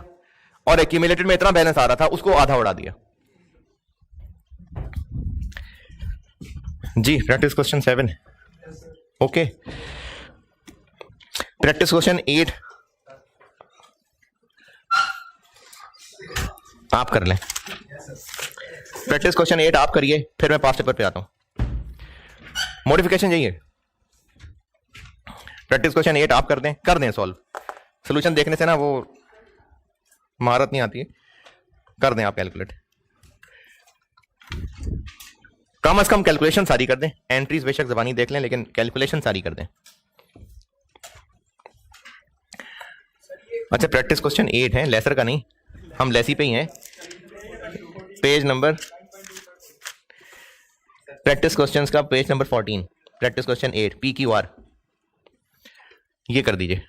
और एक्यूमुलेटेड में इतना बैलेंस आ रहा था उसको आधा उड़ा दिया। जी practice question 7, okay. Practice question 8 आप कर लें। प्रैक्टिस क्वेश्चन 8 आप करिए, फिर मैं पास्ट पेपर पे आता हूं। मॉडिफिकेशन यही है। प्रैक्टिस क्वेश्चन 8 आप कर दें सॉल्व। सोल्यूशन देखने से ना वो महारत नहीं आती है, कर दें आप कैलकुलेट। कम से कम कैलकुलेशन सारी कर दें, एंट्रीज बेशक ज़बानी देख लें लेकिन कैलकुलेशन सारी कर दें। अच्छा प्रैक्टिस क्वेश्चन 8 है, लेसर का नहीं, हम लेसी पे ही हैं। पेज नंबर, प्रैक्टिस क्वेश्चंस का page number 14, practice question 8 PQR, ये कर दीजिए।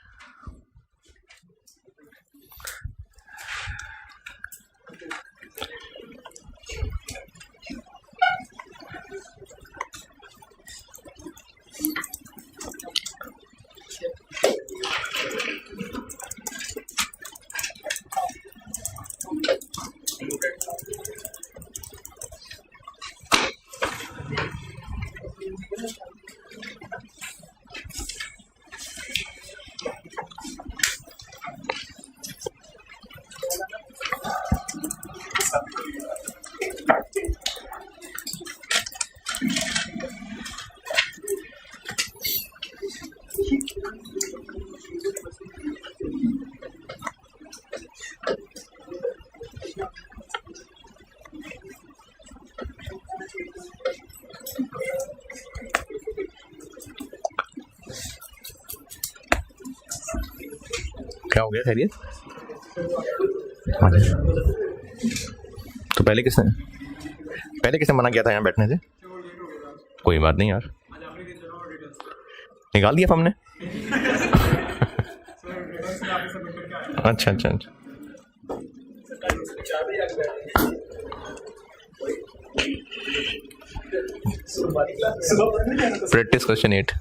क्या हो गया खैरियत? तो पहले किसने मना किया था यहाँ बैठने से? कोई बात नहीं यार, निकाल दिया हमने। अच्छा अच्छा अच्छा, प्रैक्टिस क्वेश्चन 8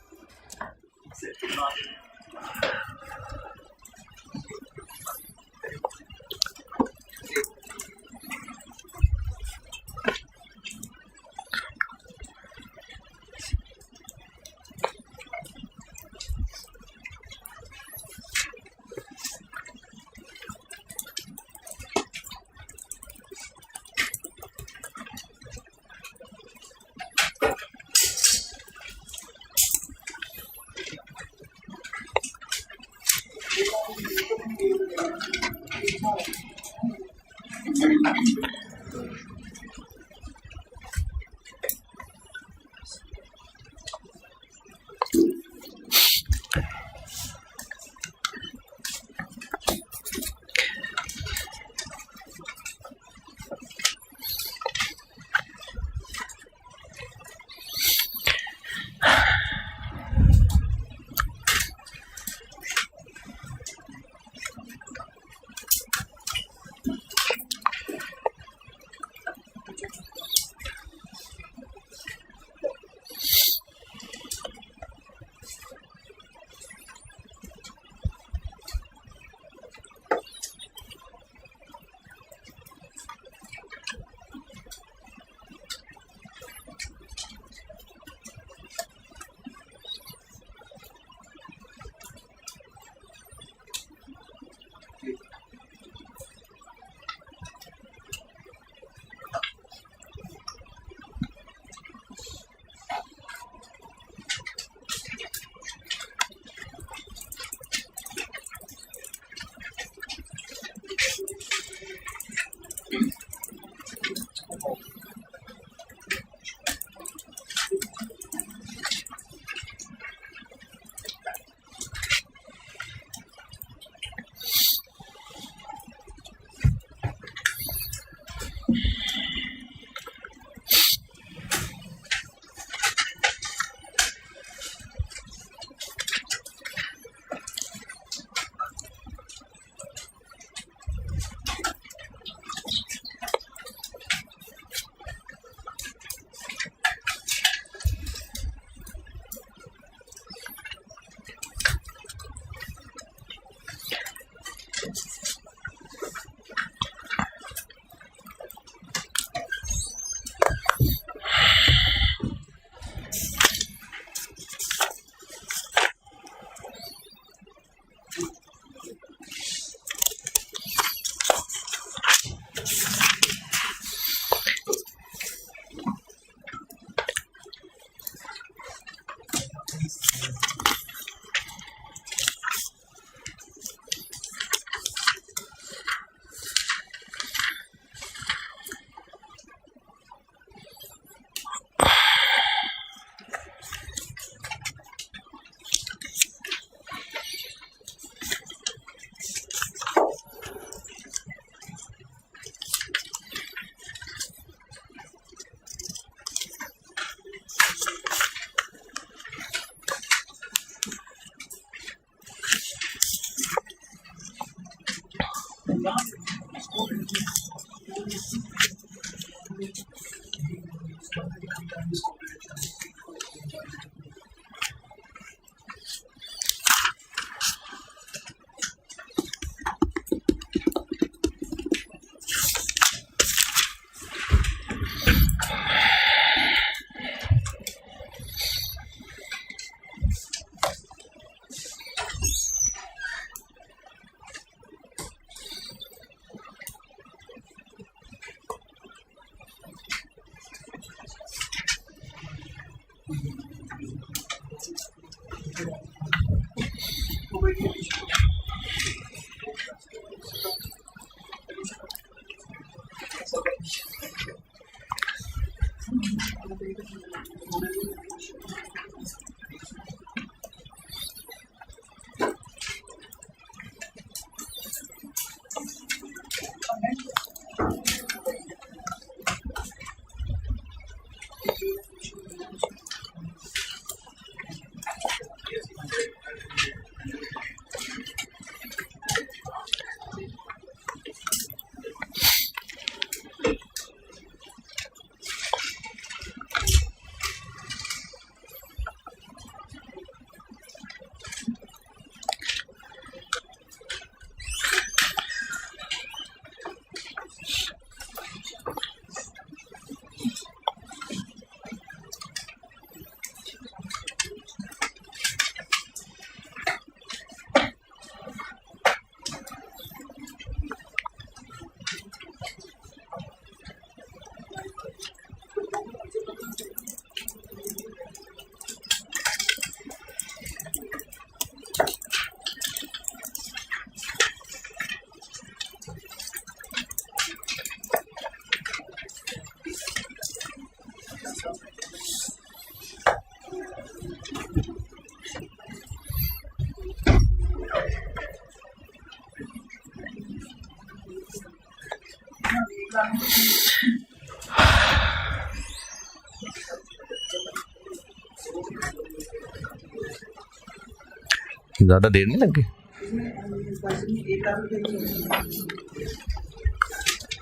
ज्यादा देर नहीं लग गई?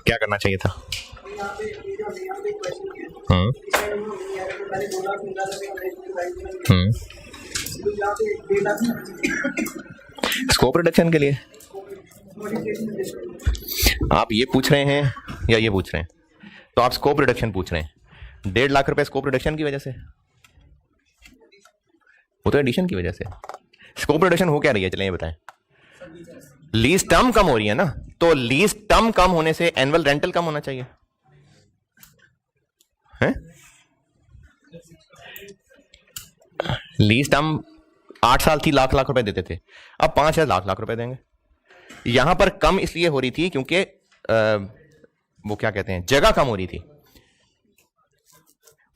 क्या करना चाहिए था? स्कोप रिडक्शन के लिए आप ये पूछ रहे हैं या ये पूछ रहे हैं? तो आप स्कोप रिडक्शन पूछ रहे हैं। 1.5 लाख रुपए स्कोप रिडक्शन की वजह से, वो तो एडिशन की वजह से। स्कोप रिडक्शन हो क्या रही है, चलिए ये बताएं। लीज टर्म कम हो रही है ना, तो लीज टर्म कम होने से एनुअल रेंटल कम होना चाहिए है? लीज टर्म 8 साल थी, लाख लाख रुपए देते थे, अब 5 लाख लाख रुपए देंगे। यहां पर कम इसलिए हो रही थी क्योंकि वो क्या कहते हैं, जगह कम हो रही थी।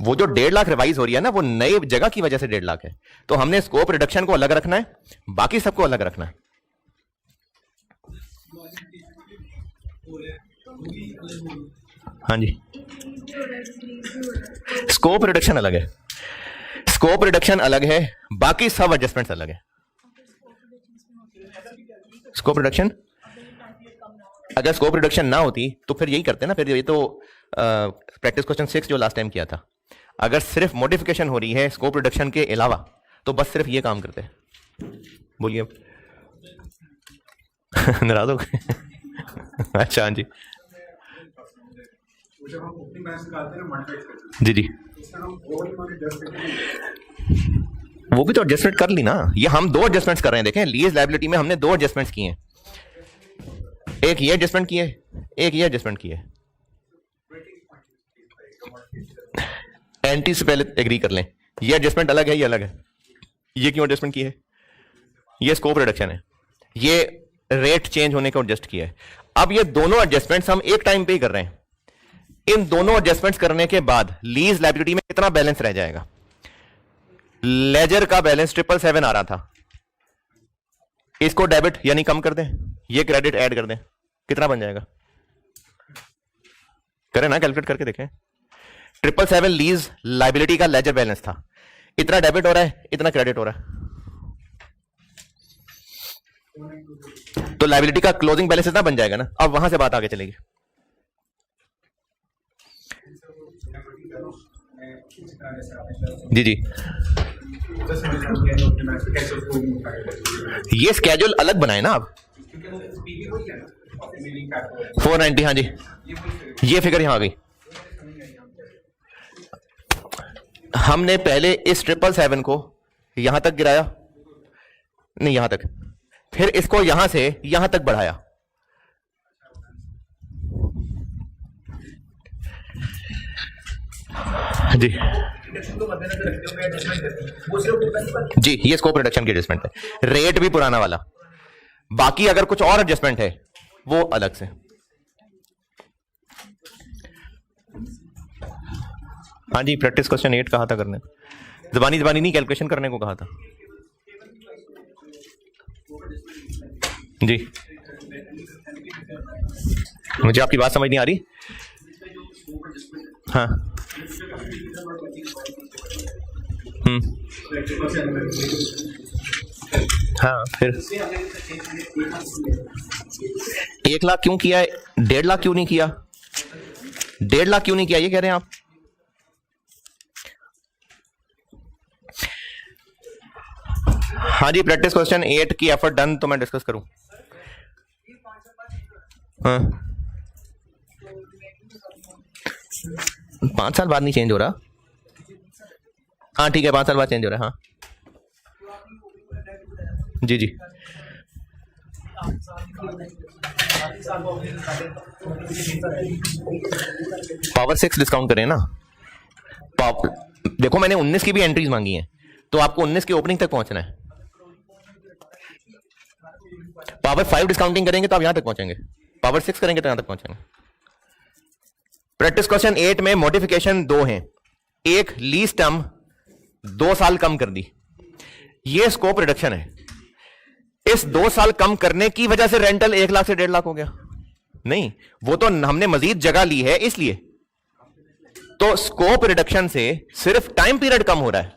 वो जो 1.5 लाख रिवाइज हो रही है ना, वो नई जगह की वजह से 1.5 लाख है। तो हमने स्कोप रिडक्शन को अलग रखना है, बाकी सबको अलग रखना है। हाँ जी, स्कोप रिडक्शन अलग है, स्कोप रिडक्शन अलग है, बाकी सब एडजस्टमेंट्स अलग है। स्कोप रिडक्शन, अगर स्कोप रिडक्शन ना होती तो फिर यही करते ना, फिर ये तो प्रैक्टिस क्वेश्चन 6 जो लास्ट टाइम किया था, अगर सिर्फ मॉडिफिकेशन हो रही है स्कोप रिडक्शन के अलावा तो बस सिर्फ ये काम करते। बोलिए नाराज हो गए? अच्छा हाँ जी जी जी, वो भी तो एडजस्टमेंट कर ली ना। ये हम 2 एडजस्टमेंट्स कर रहे हैं। देखें, लीज लायबिलिटी में हमने 2 एडजस्टमेंट्स किए हैं, एक ये एडजस्टमेंट किए, एक ये एडजस्टमेंट किए। एंटी से पहले एग्री कर लें, ये एडजस्टमेंट अलग है, ये अलग है। ये क्यों एडजस्टमेंट की है? ये स्कोप रिडक्शन है, ये रेट चेंज होने को एडजस्ट किया है। अब ये दोनों एडजस्टमेंट्स हम एक टाइम पे ही कर रहे हैं। इन दोनों एडजस्टमेंट्स करने के बाद लीज लायबिलिटी में कितना बैलेंस रह जाएगा? लेजर का बैलेंस 777 आ रहा था, इसको डेबिट यानी कम कर दें, ये क्रेडिट ऐड कर दें, कितना बन जाएगा? करें ना, कैलकुलेट करके देखें। 777 लीज लायबिलिटी का लेजर बैलेंस था, इतना डेबिट हो रहा है, इतना क्रेडिट हो रहा है, तो लायबिलिटी का क्लोजिंग बैलेंस इतना बन जाएगा ना। अब वहां से बात आगे चलेगी। जी जी, ये स्केड्यूल अलग बनाए ना आप, 490। हाँ जी, ये फिगर यहां आ गई। हमने पहले इस 777 को यहां तक गिराया, नहीं यहां तक, फिर इसको यहां से यहां तक बढ़ाया। जी जी, ये स्कोप रिडक्शन की एडजस्टमेंट है। रेट भी पुराना वाला, बाकी अगर कुछ और एडजस्टमेंट है वो अलग से। हाँ जी, प्रैक्टिस क्वेश्चन 8 कहा था करने, जबानी जबानी नहीं, कैलकुलेशन करने को कहा था। जी, मुझे आपकी बात समझ नहीं आ रही। हाँ हाँ, फिर 1 लाख क्यों किया है, 1.5 लाख क्यों नहीं किया? 1.5 लाख क्यों नहीं किया, ये कह रहे हैं आप? हाँ जी, प्रैक्टिस क्वेश्चन 8 की एफर्ट डन, तो मैं डिस्कस करूं। हाँ, 5 साल बाद नहीं चेंज हो रहा। हाँ ठीक है, 5 साल बाद चेंज हो रहा है। हाँ जी जी, पावर 6 डिस्काउंट करें ना। देखो, मैंने 19 की भी एंट्रीज मांगी हैं, तो आपको 19 की ओपनिंग तक पहुंचना है। पावर 5 डिस्काउंटिंग करेंगे तो आप यहां तक पहुंचेंगे, पावर 6 करेंगे तो यहां तक पहुंचेंगे। प्रैक्टिस क्वेश्चन 8 में मॉडिफिकेशन 2 हैं। एक, लीज टर्म 2 साल कम कर दी, ये स्कोप रिडक्शन है। इस 2 साल कम करने की वजह से रेंटल 1 लाख से 1.5 लाख हो गया? नहीं, वो तो हमने मजीद जगह ली है इसलिए। तो स्कोप रिडक्शन से सिर्फ टाइम पीरियड कम हो रहा है,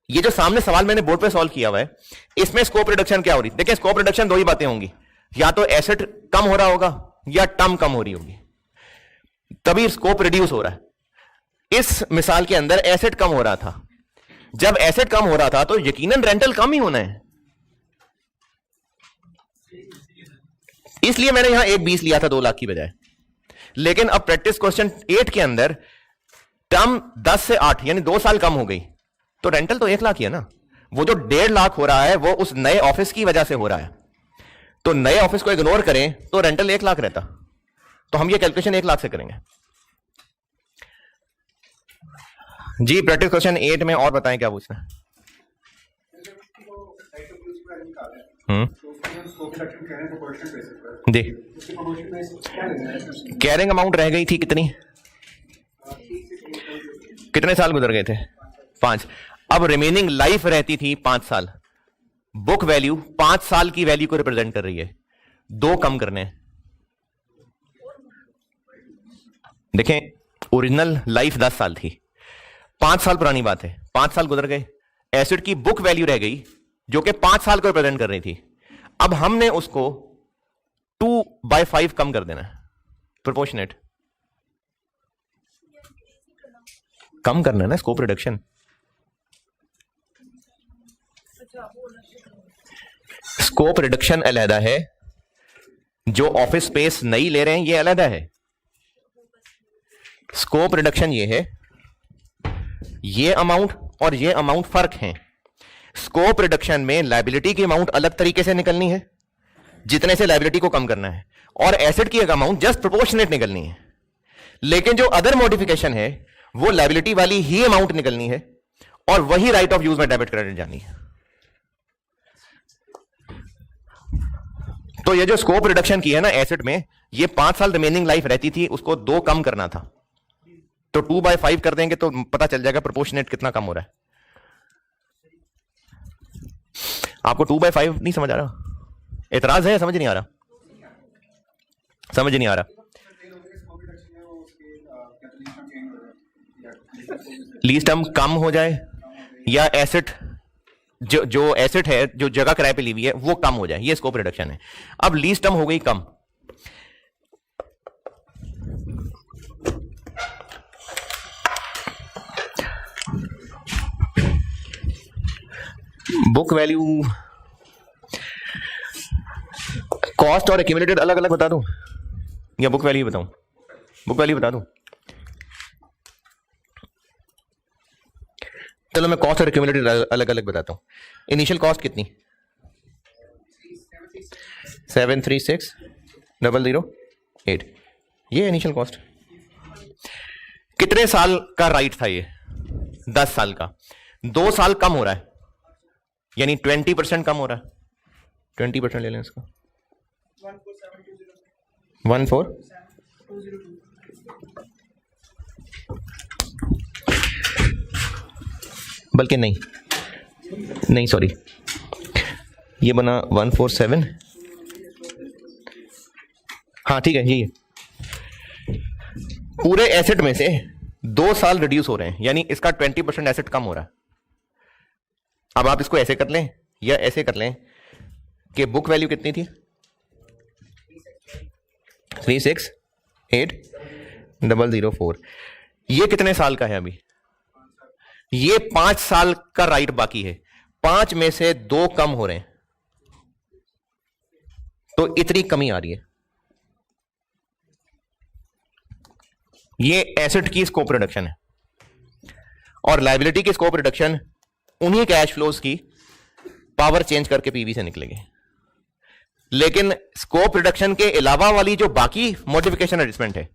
ये जो सामने सवाल मैंने बोर्ड पे सॉल्व किया हुआ है, इसमें स्कोप रिडक्शन क्या हो रही है? देखिए स्कोप रिडक्शन दो ही बातें होंगी, या तो एसेट कम हो रहा होगा या टर्म कम हो रही होगी, तभी स्कोप रिड्यूस हो रहा है। इस मिसाल के अंदर एसेट कम हो रहा था। जब एसेट कम हो रहा था तो यकीनन रेंटल कम ही होना है, इसलिए मैंने यहां 1.20 लिया था 2 लाख की बजाय। लेकिन अब प्रैक्टिस क्वेश्चन 8 के अंदर टर्म 10 से 8 यानी 2 साल कम हो गई, तो रेंटल तो 1 लाख ही है ना। वो जो 1.5 लाख हो रहा है वो उस नए ऑफिस की वजह से हो रहा है, तो नए ऑफिस को इग्नोर करें तो रेंटल 1 लाख रहता। तो हम ये कैलकुलेशन 1 लाख से करेंगे जी। प्रैक्टिस क्वेश्चन 8 में और बताएं क्या पूछना है। जी कैरिंग अमाउंट रह गई थी कितनी, कितने साल गुजर गए थे? 5। अब रिमेनिंग लाइफ रहती थी 5 साल। बुक वैल्यू 5 साल की वैल्यू को रिप्रेजेंट कर रही है। 2 कम करने हैं। देखें ओरिजिनल लाइफ 10 साल थी, 5 साल पुरानी बात है, 5 साल गुजर गए, एसेट की बुक वैल्यू रह गई जो कि 5 साल को रिप्रेजेंट कर रही थी। अब हमने उसको 2/5 कम कर देना है, प्रोपोर्शनेट कम करना है ना, स्कोप रिडक्शन। स्कोप रिडक्शन अलहदा है, जो ऑफिस स्पेस नई ले रहे हैं ये अलहदा है। स्कोप रिडक्शन ये है, ये अमाउंट और ये अमाउंट फर्क है। स्कोप रिडक्शन में लायबिलिटी की अमाउंट अलग तरीके से निकलनी है, जितने से लायबिलिटी को कम करना है, और एसेट की अमाउंट जस्ट प्रोपोर्शनेट निकलनी है। लेकिन जो अदर मॉडिफिकेशन है वो लायबिलिटी वाली ही अमाउंट निकलनी है और वही राइट ऑफ यूज में डेबिट क्रेडिट जानी है। तो ये जो स्कोप रिडक्शन की है ना एसेट में, ये 5 साल रिमेनिंग लाइफ रहती थी, उसको 2 कम करना था, तो 2/5 कर देंगे तो पता चल जाएगा प्रोपोर्शनेट कितना कम हो रहा है। आपको 2/5 नहीं समझ आ रहा? एतराज है? समझ नहीं आ रहा? समझ नहीं आ रहा? लीज टर्म कम हो जाए या एसेट जो एसेट है जो जगह किराए पे ली हुई है वो कम हो जाए, ये स्कोप रिडक्शन है। अब लीज टर्म हो गई कम, बुक वैल्यू कॉस्ट और एक्यूमुलेटेड अलग अलग बता दूं या बुक वैल्यू बताऊं? बुक वैल्यू बता दूं? चलो मैं कॉस्ट और एक्यूमुलेटेड अलग अलग बताता हूं। इनिशियल कॉस्ट कितनी? 736,008, ये इनिशियल कॉस्ट। कितने साल का राइट था ये? 10 साल का। 2 साल कम हो रहा है, यानी 20% कम हो रहा है। 20% ले लें इसका, 14 बल्कि नहीं सॉरी, ये बना 147। हाँ ठीक है, यही है। पूरे एसेट में से 2 साल रिड्यूस हो रहे हैं, यानी इसका 20% एसेट कम हो रहा है। अब आप इसको ऐसे कर लें या ऐसे कर लें कि बुक वैल्यू कितनी थी? 368,004। ये कितने साल का है अभी? ये 5 साल का राइट बाकी है। 5 में से 2 कम हो रहे हैं, तो इतनी कमी आ रही है। ये एसेट की स्कोप रिडक्शन है, और लायबिलिटी की स्कोप रिडक्शन उन्हीं कैश फ्लोज की पावर चेंज करके पीवी से निकलेगी। लेकिन स्कोप रिडक्शन के अलावा वाली जो बाकी मॉडिफिकेशन एडजस्टमेंट है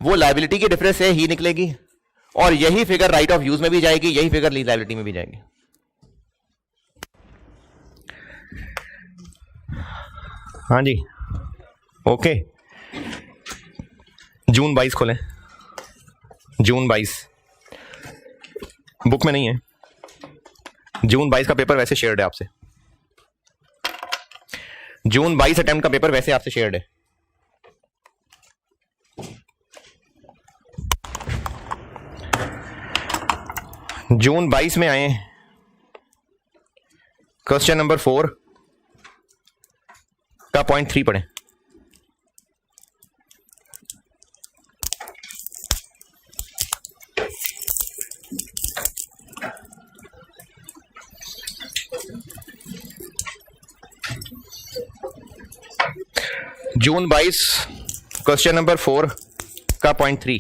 वो लायबिलिटी के डिफरेंस से ही निकलेगी, और यही फिगर राइट ऑफ यूज में भी जाएगी, यही फिगर लीज लायबिलिटी में भी जाएगी। हाँ जी, ओके। जून 22 खोलें। जून 22 बुक में नहीं है। जून 22 का पेपर वैसे शेयर्ड है आपसे। जून 22 अटेम्प्ट का पेपर वैसे आपसे शेयर्ड है। जून 22 में आए क्वेश्चन नंबर 4 का पॉइंट 3 पढ़ें। जून 22 क्वेश्चन नंबर 4 का पॉइंट 3।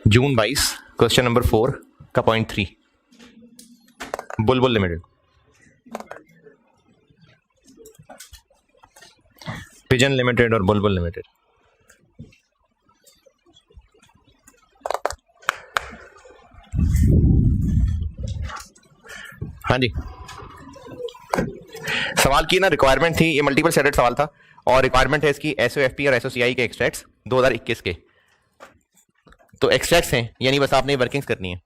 जून 22 क्वेश्चन नंबर 4 का पॉइंट 3, बुलबुल लिमिटेड, पिजन लिमिटेड और बुलबुल लिमिटेड। हाँ जी, सवाल की ना रिक्वायरमेंट थी, ये मल्टीपल सेटेड सवाल था और रिक्वायरमेंट है इसकी एसओएफपी और एसओसीआई के एक्सट्रैक्ट्स 2021 के। तो एक्सट्रैक्ट्स हैं, यानी बस आपने वर्किंग्स करनी है।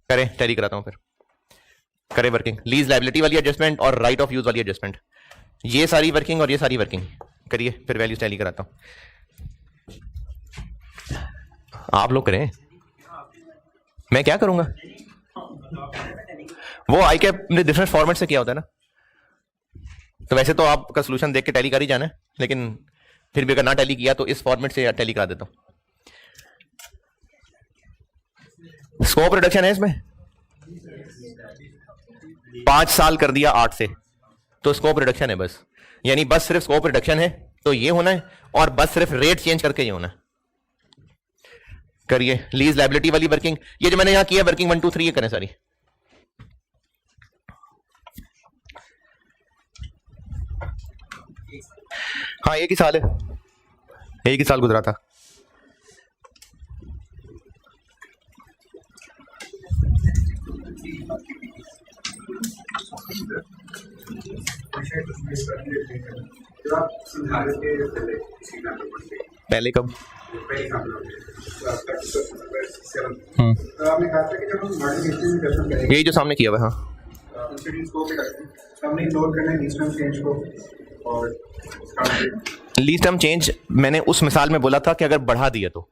करें, टैली कराता हूं फिर। करें वर्किंग, लीज लायबिलिटी वाली एडजस्टमेंट और राइट ऑफ यूज वाली एडजस्टमेंट, ये सारी वर्किंग और ये सारी वर्किंग करिए, फिर वैल्यूज टैली कराता हूं। आप लोग करें, मैं क्या करूंगा? वो आई कैप ने डिफरेंट फॉर्मेट से किया होता है ना, तो वैसे तो आपका सोल्यूशन देख के टैली कर ही जाना है, लेकिन फिर भी अगर ना टैली किया तो इस फॉर्मेट से टैली करा देता हूं। स्कोप रिडक्शन है इसमें, 5 साल कर दिया 8 से, तो स्कोप रिडक्शन है बस, यानी बस सिर्फ स्कोप रिडक्शन है तो ये होना है, और बस सिर्फ रेट चेंज करके ये होना है। करिए लीज लायबिलिटी वाली वर्किंग, ये जो मैंने यहां किया वर्किंग 1 2 3 ये करें सारी। हाँ एक ही साल है, एक ही साल गुजरा था। पहले कब? यही जो सामने किया हुआ है। हाँ लीज टर्म चेंज मैंने उस मिसाल में बोला था कि अगर बढ़ा दिया तो,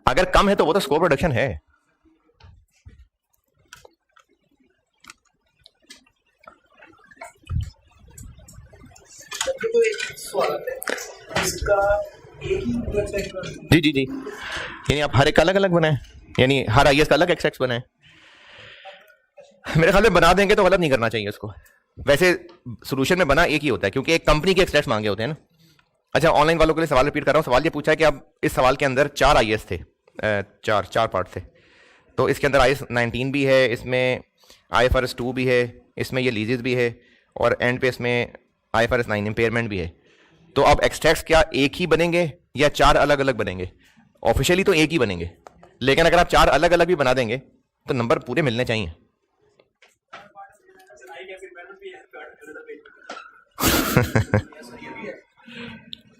अगर कम है तो वो तो स्कोप रिडक्शन है। जी जी जी, यानी आप हर एक अलग अलग बनाए, यानी हर आईएएस का अलग एक्सट्रैक्ट बनाए। मेरे ख्याल में बना देंगे तो गलत नहीं करना चाहिए उसको। वैसे सॉल्यूशन में बना एक ही होता है, क्योंकि एक कंपनी के एक्सट्रैक्ट मांगे होते हैं ना। अच्छा, ऑनलाइन वालों के लिए सवाल रिपीट कर रहा हूँ। सवाल ये पूछा है कि अब इस सवाल के अंदर 4 आईएएस थे, चार पार्ट थे। तो इसके अंदर IAS 19 भी है, इसमें IFRS 2 भी है, इसमें ये लीजेस भी है, और एंड पे इसमें IFRS 9 इम्पेयरमेंट भी है। तो अब एक्सट्रैक्ट्स क्या एक ही बनेंगे या 4 अलग अलग बनेंगे? ऑफिशियली तो एक ही बनेंगे, लेकिन अगर आप 4 अलग अलग भी बना देंगे तो नंबर पूरे मिलने चाहिए।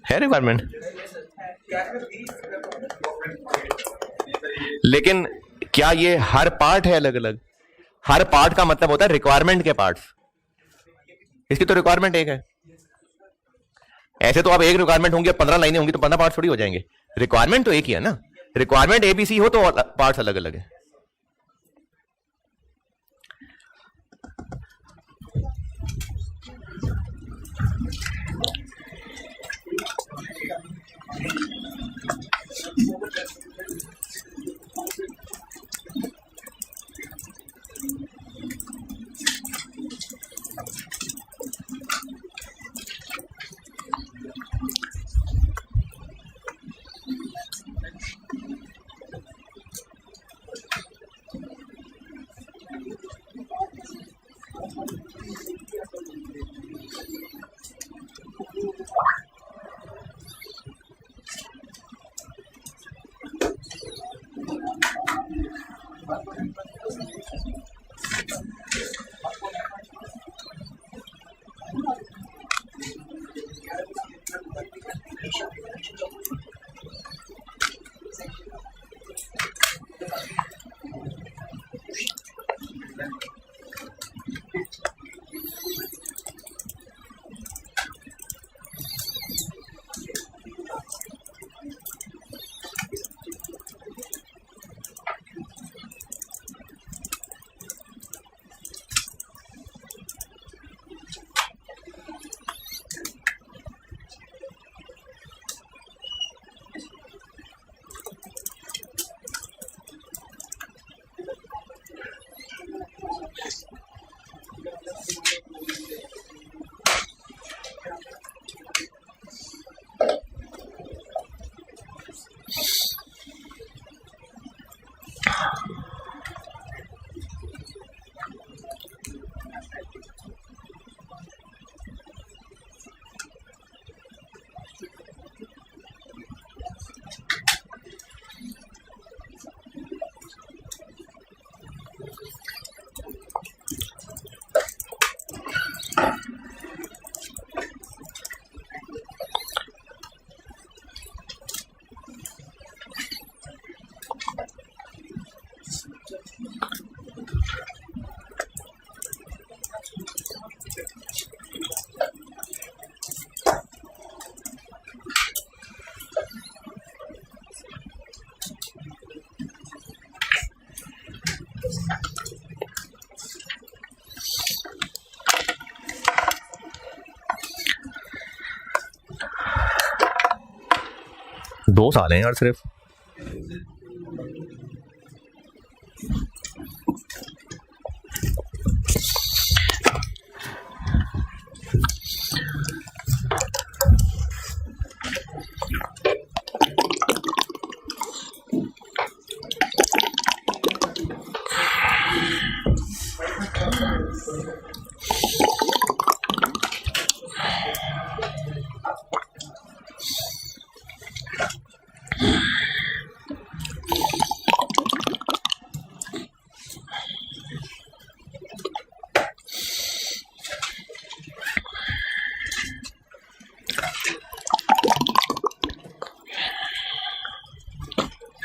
है रिक्वायरमेंट, लेकिन क्या ये हर पार्ट है अलग अलग? हर पार्ट का मतलब होता है रिक्वायरमेंट के पार्ट्स। इसकी तो रिक्वायरमेंट एक है। ऐसे तो आप एक रिक्वायरमेंट होंगी, 15 लाइनें होंगी तो 15 पार्ट्स थोड़ी हो जाएंगे। रिक्वायरमेंट तो एक ही है ना। रिक्वायरमेंट ABC हो तो पार्ट्स अलग अलग है। 2 साल हैं यार सिर्फ।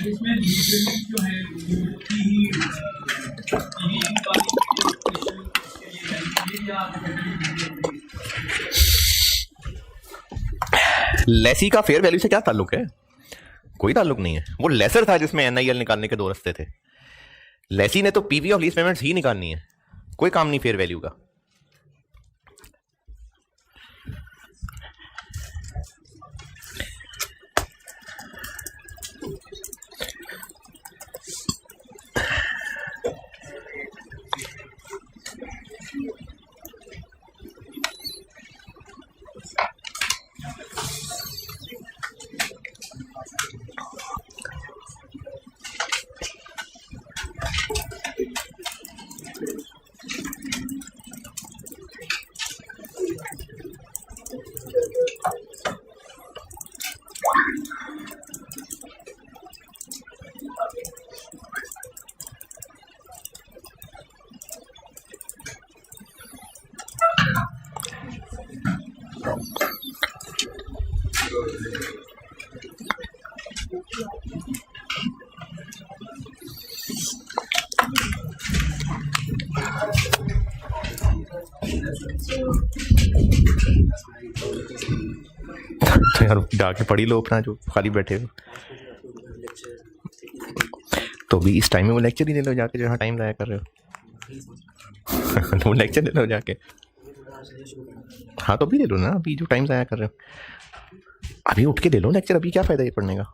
इसमें जो है लेसी का फेयर वैल्यू से क्या ताल्लुक है? कोई ताल्लुक नहीं है। वो लेसर था जिसमें एनआईएल निकालने के 2 रास्ते थे। लेसी ने तो पीवी ऑफ लीज पेमेंट्स ही निकालनी है, कोई काम नहीं फेयर वैल्यू का। तो यार जाके पढ़ी लो अपना, जो खाली बैठे हो। तो भी इस टाइम में वो लेक्चर ही ले लो जाके, जहाँ टाइम लाया कर रहे हो। तो वो लेक्चर ले लो जाके। हाँ तो अभी ले लो ना, अभी जो टाइम ज़ाया कर रहे हो अभी उठ के ले लो लेक्चर। अभी क्या फ़ायदा ये पढ़ने का?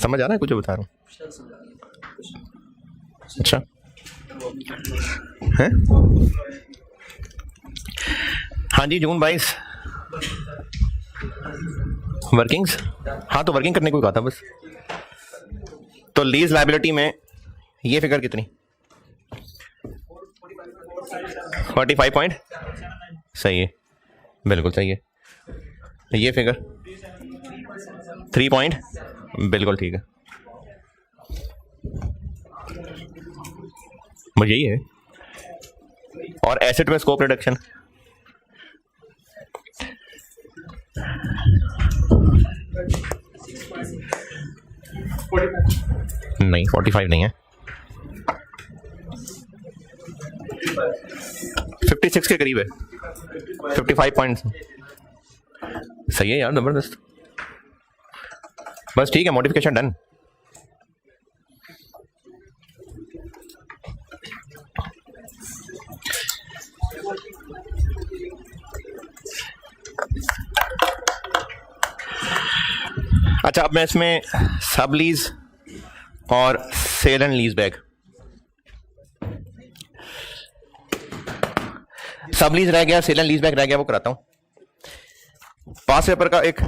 समझ आ रहा है कुछ जो बता रहा हूँ? अच्छा है। हाँ जी, जून 22 वर्किंग्स। हाँ तो वर्किंग करने को कहा था बस। तो लीज लायबिलिटी में ये फिगर कितनी? 45 पॉइंट। सही है, बिल्कुल सही है। ये फिगर 3 पॉइंट, बिल्कुल ठीक है। बस यही है। और एसेट में स्कोप रिडक्शन नहीं, 45 नहीं है, 56 के करीब है। 55 पॉइंट सही है यार, जबरदस्त। बस ठीक है, मॉडिफिकेशन डन। अच्छा, अब मैं इसमें सब लीज और सेल एंड लीज बैक, सब लीज रह गया, सेल एंड लीज बैक रह गया, वो कराता हूं। पास पेपर का एक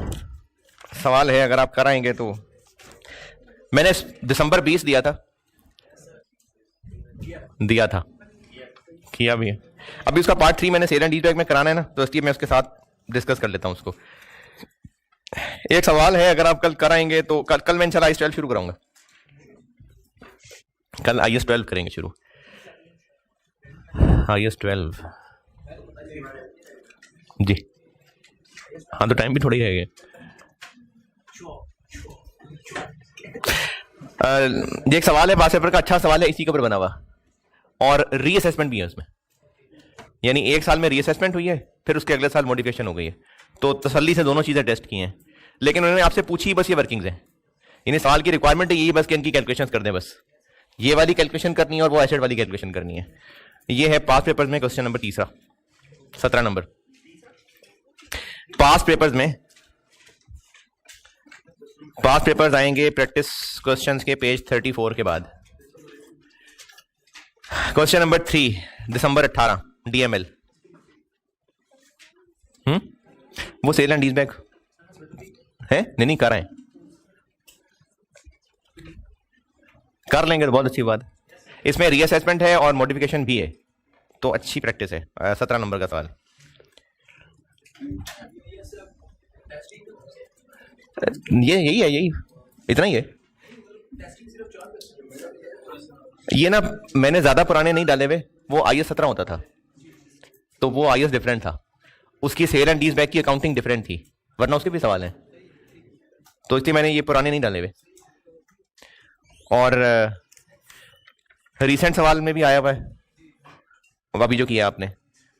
सवाल है, अगर आप कराएंगे तो। मैंने दिसंबर 20 दिया था किया भी है। अभी उसका पार्ट 3 मैंने सेल एंड लीज बैक में कराना है ना, तो इसलिए मैं उसके साथ डिस्कस कर लेता हूं उसको। एक सवाल है, अगर आप कल कराएंगे तो कल मैं इंशाल्लाह IS 12 शुरू कराऊंगा। कल IS 12 करेंगे शुरू, IS 12 जी। हाँ तो टाइम भी थोड़ी है। ये एक सवाल है पास पेपर का, अच्छा सवाल है, इसी के ऊपर बना हुआ, और रीअसेसमेंट भी है उसमें। यानी 1 साल में रीअसेसमेंट हुई है, फिर उसके अगले साल मॉडिफिकेशन हो गई है। तो तसल्ली से दोनों चीज़ें टेस्ट की हैं, लेकिन उन्होंने आपसे पूछी बस ये वर्किंग्स हैं। यानी सवाल की रिक्वायरमेंट है यही बस कि इनकी कैलकुलेशन कर दें, बस ये वाली कैलकुलेशन करनी है और वो एसेट वाली कैलकुलेशन करनी है। ये है पास पेपर्स में क्वेश्चन नंबर 3, 17 नंबर पास पेपर्स में पास पेपर्स आएंगे प्रैक्टिस क्वेश्चंस के पेज 34 के बाद। क्वेश्चन नंबर 3, दिसंबर 18, डीएमएल। वो सेल एंड लीज बैक है? नहीं कर रहे हैं, कर लेंगे तो बहुत अच्छी बात। इसमें रीअसेसमेंट है और मॉडिफिकेशन भी है, तो अच्छी प्रैक्टिस है। 17 नंबर का सवाल। ये यही है, यही इतना ही है। ये ना मैंने ज्यादा पुराने नहीं डाले हुए, वो IS 17 होता था, तो वो IS डिफरेंट था, उसकी सेल एंड लीज बैक की अकाउंटिंग डिफरेंट थी, वरना उसके भी सवाल हैं, तो इसलिए मैंने ये पुराने नहीं डाले हुए। और रिसेंट सवाल में भी आया हुआ है अभी जो किया आपने,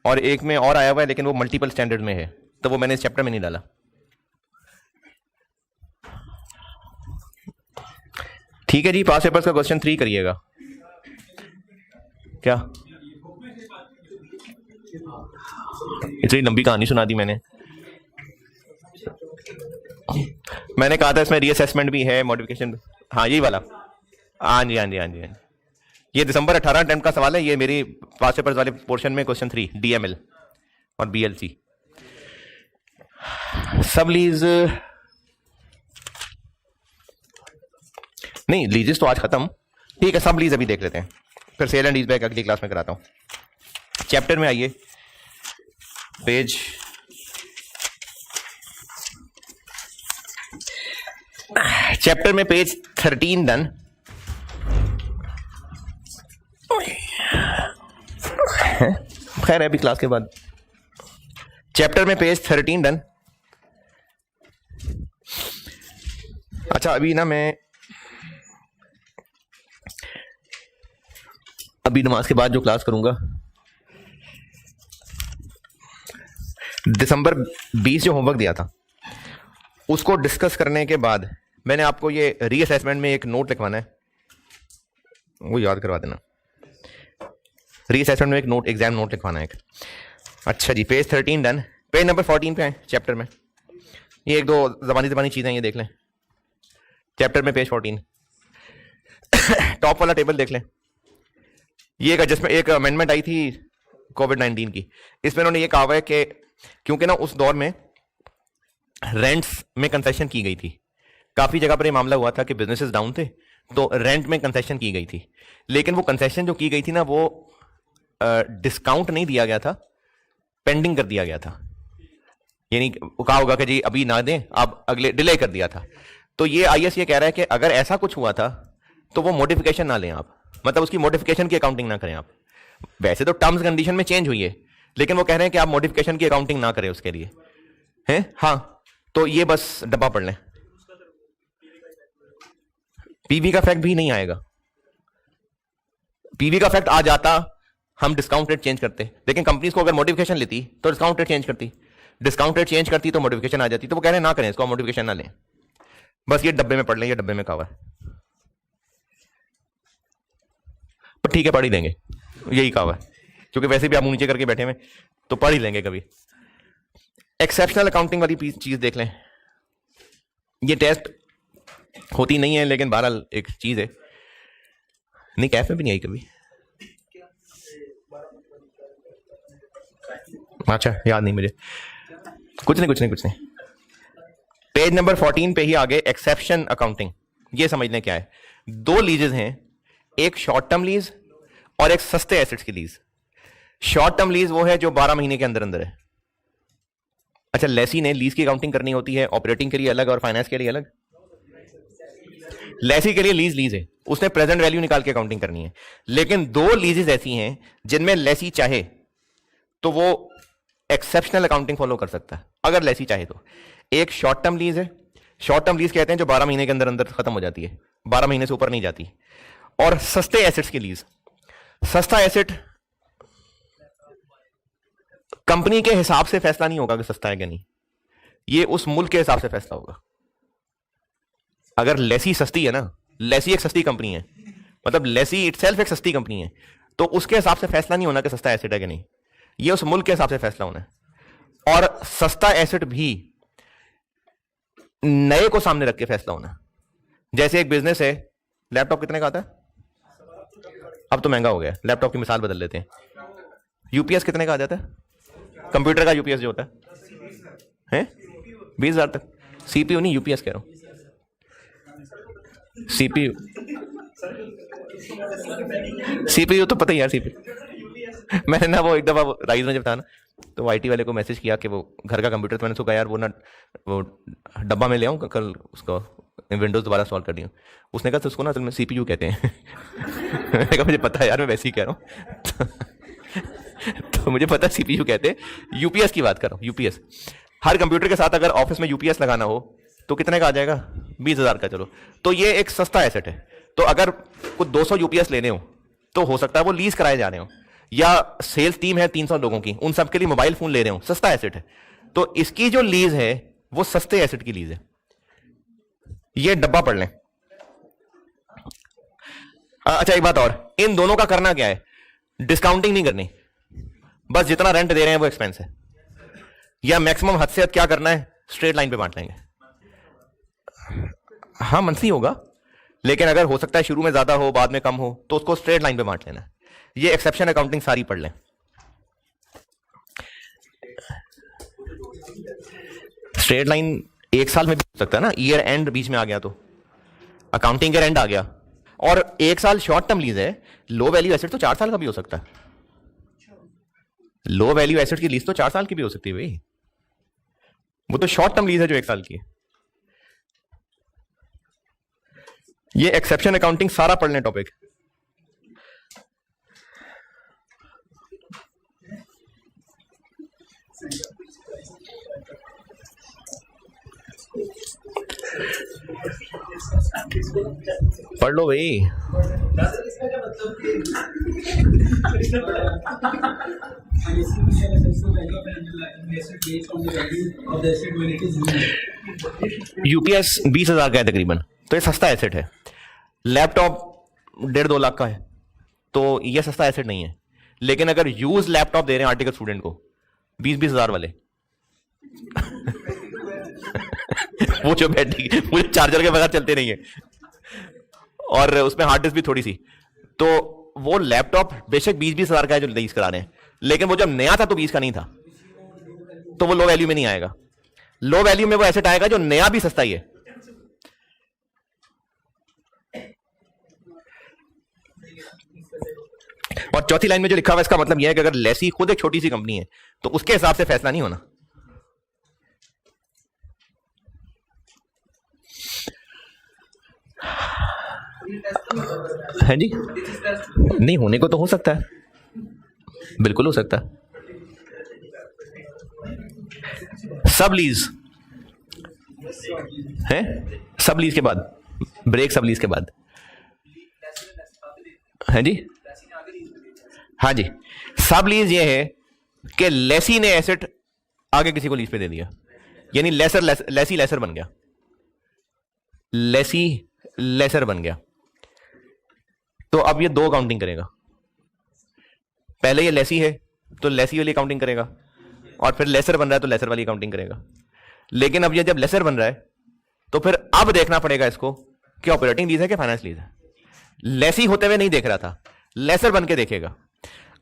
और एक में और आया हुआ है लेकिन वो मल्टीपल स्टैंडर्ड में है, तो वो मैंने इस चैप्टर में नहीं डाला। ठीक है जी, पास पेपर्स का क्वेश्चन 3 करिएगा। क्या इतनी लंबी कहानी सुना दी मैंने कहा था इसमें रीअसेसमेंट भी है, मॉडिफिकेशन। हाँ यही वाला, हाँ जी हाँ जी हाँ जी हाँ जी। ये दिसंबर 18 अटेम्प्ट का सवाल है, ये मेरी पास पेपर्स वाले पोर्शन में क्वेश्चन 3 डीएमएल और बीएलसी। सब लीज नहीं, लीजेस तो आज खत्म, ठीक है, सब लीज अभी देख लेते हैं, फिर सेल एंड लीज बैक अगली क्लास में कराता हूं। चैप्टर में आइए, पेज चैप्टर में पेज 13 डन। खैर है अभी क्लास के बाद। चैप्टर में पेज 13 डन। अच्छा अभी ना मैं अभी नमाज के बाद जो क्लास करूंगा, दिसंबर 20 जो होमवर्क दिया था उसको डिस्कस करने के बाद मैंने आपको ये रीअसेसमेंट में एक नोट लिखवाना है, वो याद करवा देना। रीअसेसमेंट में एक नोट, एग्जाम नोट लिखवाना है एक। अच्छा जी, पेज 13 डन। पेज नंबर 14 पे आए चैप्टर में। ये एक दो जबानी चीजें ये देख लें चैप्टर में, पेज 14 टॉप वाला टेबल देख लें। ये एक एडजस्टमेंट, एक अमेंडमेंट आई थी कोविड-19 की, इसमें उन्होंने ये कहा हुआ है कि क्योंकि ना उस दौर में रेंट्स में कंसेशन की गई थी, काफी जगह पर ये मामला हुआ था कि बिजनेसेस डाउन थे तो रेंट में कंसेशन की गई थी, लेकिन वो कंसेशन जो की गई थी ना वो डिस्काउंट नहीं दिया गया था, पेंडिंग कर दिया गया था। यानी कहा होगा कि जी अभी ना दें, अब अगले डिले कर दिया था। तो ये IS ये कह रहा है कि अगर ऐसा कुछ हुआ था तो वो मॉडिफिकेशन ना लें आप, मतलब उसकी मॉडिफिकेशन की अकाउंटिंग ना करें आप। वैसे तो टर्म्स कंडीशन में चेंज हुई है, लेकिन वो कह रहे हैं कि आप मॉडिफिकेशन की अकाउंटिंग ना करें उसके लिए, हैं? हाँ, तो ये बस डब्बा पढ़ लें। पीवी का फैक्ट भी नहीं आएगा। पीवी का फैक्ट आ जाता, हम डिस्काउंट रेट चेंज करते, लेकिन कंपनीज को अगर मॉडिफिकेशन लेती तो डिस्काउंट रेट चेंज करती, डिस्काउंट रेट चेंज करती तो मॉडिफिकेशन आ जाती। तो वो कह रहे हैं ना करें इसको, मॉडिफिकेशन ना लें, बस ये डब्बे में पढ़ लें, ये डब्बे में कहा हुआ है। तो ठीक है, पढ़ ही लेंगे, यही कहा हुआ है, क्योंकि वैसे भी आप नीचे करके बैठे हुए तो पढ़ ही लेंगे कभी। एक्सेप्शनल अकाउंटिंग वाली चीज देख लें। ये टेस्ट होती नहीं है, लेकिन बहरहाल एक चीज है। नहीं, कैफ में भी नहीं आई कभी। अच्छा, याद नहीं मुझे। कुछ नहीं। पेज नंबर 14 पे ही आगे एक्सेप्शन अकाउंटिंग, ये समझ लें क्या है। दो लीजेस हैं, एक शॉर्ट टर्म लीज और एक सस्ते एसेट्स की लीज। शॉर्ट टर्म लीज वो है जो 12 महीने के अंदर अंदर है। अच्छा, लेसी ने लीज की अकाउंटिंग करनी होती है, ऑपरेटिंग के लिए अलग और फाइनेंस के लिए अलग। लेसी के लिए लीज है, उसने प्रेजेंट वैल्यू निकाल के अकाउंटिंग करनी है। लेकिन दो लीजेस ऐसी हैं जिनमें लेसी चाहे तो वो एक्सेप्शनल अकाउंटिंग फॉलो कर सकता है, अगर लेसी चाहे तो। एक शॉर्ट टर्म लीज है, शॉर्ट टर्म लीज कहते हैं जो 12 महीने के अंदर अंदर खत्म हो जाती है, 12 महीने से ऊपर नहीं जाती। और सस्ते एसेट्स की लीज, सस्ता एसेट कंपनी के हिसाब से फैसला नहीं होगा कि सस्ता है कि नहीं, ये उस मुल्क के हिसाब से फैसला होगा। अगर लेसी सस्ती है ना, लेसी एक सस्ती कंपनी है, मतलब लेसी इटसेल्फ एक सस्ती कंपनी है, तो उसके हिसाब से फैसला नहीं होना कि सस्ता एसेट है कि नहीं, ये उस मुल्क के हिसाब से फैसला होना है। और सस्ता एसेट भी नए को सामने रख के फैसला होना। जैसे एक बिजनेस है, लैपटॉप कितने का आता है? अब तो महंगा हो गया, लैपटॉप की मिसाल बदल लेते हैं। यूपीएस कितने का आ जाता है? कंप्यूटर का यूपीएस जो होता है 20,000 तक। सीपीयू नहीं, यूपीएस कह रहा हूं, सीपीयू। सीपीयू तो पता ही यार, सीपीयू। मैंने ना वो एक दफा राइज में जब था ना, तो आईटी वाले को मैसेज किया कि वो घर का कंप्यूटर, तो मैंने उसको कहा यार वो ना वो डब्बा में ले आऊँ कल, उसको विंडोज दोबारा इंस्टॉल कर दिया। उसने कहा तो उसको ना असल में सीपीयू कहते हैं। मैंने कहा मुझे पता है यार, मैं वैसे ही कह रहा हूँ। तो मुझे पता है सीपीयू कहते हैं, यूपीएस की बात कर रहा हूँ। यूपीएस हर कंप्यूटर के साथ अगर ऑफिस में यूपीएस लगाना हो तो कितने का आ जाएगा? 20,000 का। चलो, तो ये एक सस्ता एसेट है। तो अगर कुछ 200 यूपीएस लेने हो तो हो सकता है वो लीज कराए जा रहे हो, या सेल्स टीम है 300 लोगों की, उन सबके लिए मोबाइल फोन ले रहे हो, सस्ता एसेट है। तो इसकी जो लीज है वो सस्ते एसेट की लीज है। ये डब्बा पढ़ लें। अच्छा, एक बात और, इन दोनों का करना क्या है? डिस्काउंटिंग नहीं करनी, बस जितना रेंट दे रहे हैं वो एक्सपेंस है, या मैक्सिमम हद से हद क्या करना है? स्ट्रेट लाइन पे बांट लेंगे। हाँ, मंथली होगा, लेकिन अगर हो सकता है शुरू में ज्यादा हो बाद में कम हो तो उसको स्ट्रेट लाइन पे बांट लेना है। ये एक्सेप्शन अकाउंटिंग सारी पढ़ लें। स्ट्रेट लाइन एक साल में भी हो सकता है ना, ईयर एंड बीच में आ गया तो अकाउंटिंग ईयर एंड आ गया। और एक साल शॉर्ट टर्म लीज है, लो वैल्यू एसेट तो 4 साल का भी हो सकता है। लो वैल्यू एसेट की लीज तो 4 साल की भी हो सकती है भाई, वो तो शॉर्ट टर्म लीज है जो 1 साल की है। ये एक्सेप्शन अकाउंटिंग सारा पढ़ लें टॉपिक। पढ़ लो भाई। यूपीएस 20,000 का है तकरीबन, तो ये सस्ता एसेट है। लैपटॉप 1.5-2 लाख का है, तो ये सस्ता एसेट नहीं है। लेकिन अगर यूज लैपटॉप दे रहे हैं आर्टिकल स्टूडेंट को 20,000 वाले, वो जो बैटरी मुझे चार्जर के बगैर चलते नहीं है और उसमें हार्ड डिस्क भी थोड़ी सी, तो वो लैपटॉप बेशक 20,000 का है जो लीज करा रहे हैं, लेकिन वो जब नया था तो 20 का नहीं था, तो वो लो वैल्यू में नहीं आएगा। लो वैल्यू में वो एसेट आएगा जो नया भी सस्ता ही है। और चौथी लाइन में जो लिखा हुआ है इसका मतलब यह है कि अगर लेसी खुद एक छोटी सी कंपनी है तो उसके हिसाब से फैसला नहीं होना। है जी, नहीं होने को तो हो सकता है, बिल्कुल हो सकता है। सब लीज है, सब लीज के बाद, ब्रेक सब लीज के बाद, है जी। हाँ जी, सब लीज ये है कि लेसी ने एसेट आगे किसी को लीज पे दे दिया, यानी लेसी लेसर बन गया, लेसी लेसर बन गया। तो अब ये 2 अकाउंटिंग करेगा। पहले ये लेसी है तो लेसी वाली अकाउंटिंग करेगा, और फिर लेसर बन रहा है तो लेसर वाली अकाउंटिंग करेगा। लेकिन अब ये जब लेसर बन रहा है तो फिर अब देखना पड़ेगा इसको कि ऑपरेटिंग लीज है कि फाइनेंस लीज है। लेसी होते हुए नहीं देख रहा था, लेसर बन के देखेगा।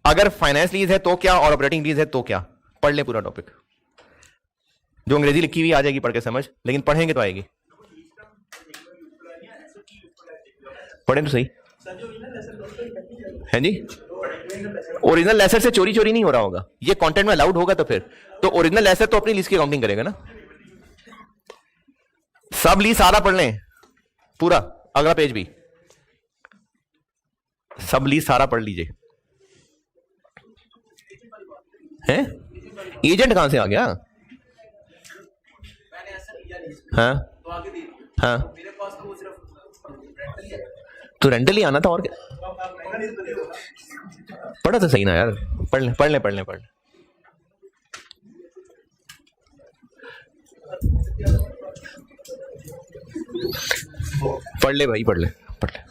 अगर फाइनेंस लीज है तो क्या और ऑपरेटिंग लीज है तो क्या। पढ़ ले पूरा टॉपिक, जो अंग्रेजी लिखी हुई आ जाएगी पढ़ के समझ, लेकिन पढ़ेंगे तो आएगी। पढ़ें तो सही है जी। ओरिजिनल लेसर से चोरी चोरी नहीं हो रहा होगा, ये कंटेंट में अलाउड होगा तो फिर तो ओरिजिनल लेसर तो अपनी लीज की अकाउंटिंग करेगा ना। सब लीज सारा पढ़ लें पूरा, अगला पेज भी सब लीज सारा पढ़ लीजिए। हैं एजेंट कहां से आ गया? हाँ हाँ, तो रेंटल ही आना था और क्या। पढ़ा तो सही ना यार, पढ़ ले पढ़ ले पढ़ ले पढ़ ले। पढ़ ले भाई, पढ़ ले पढ़ ले।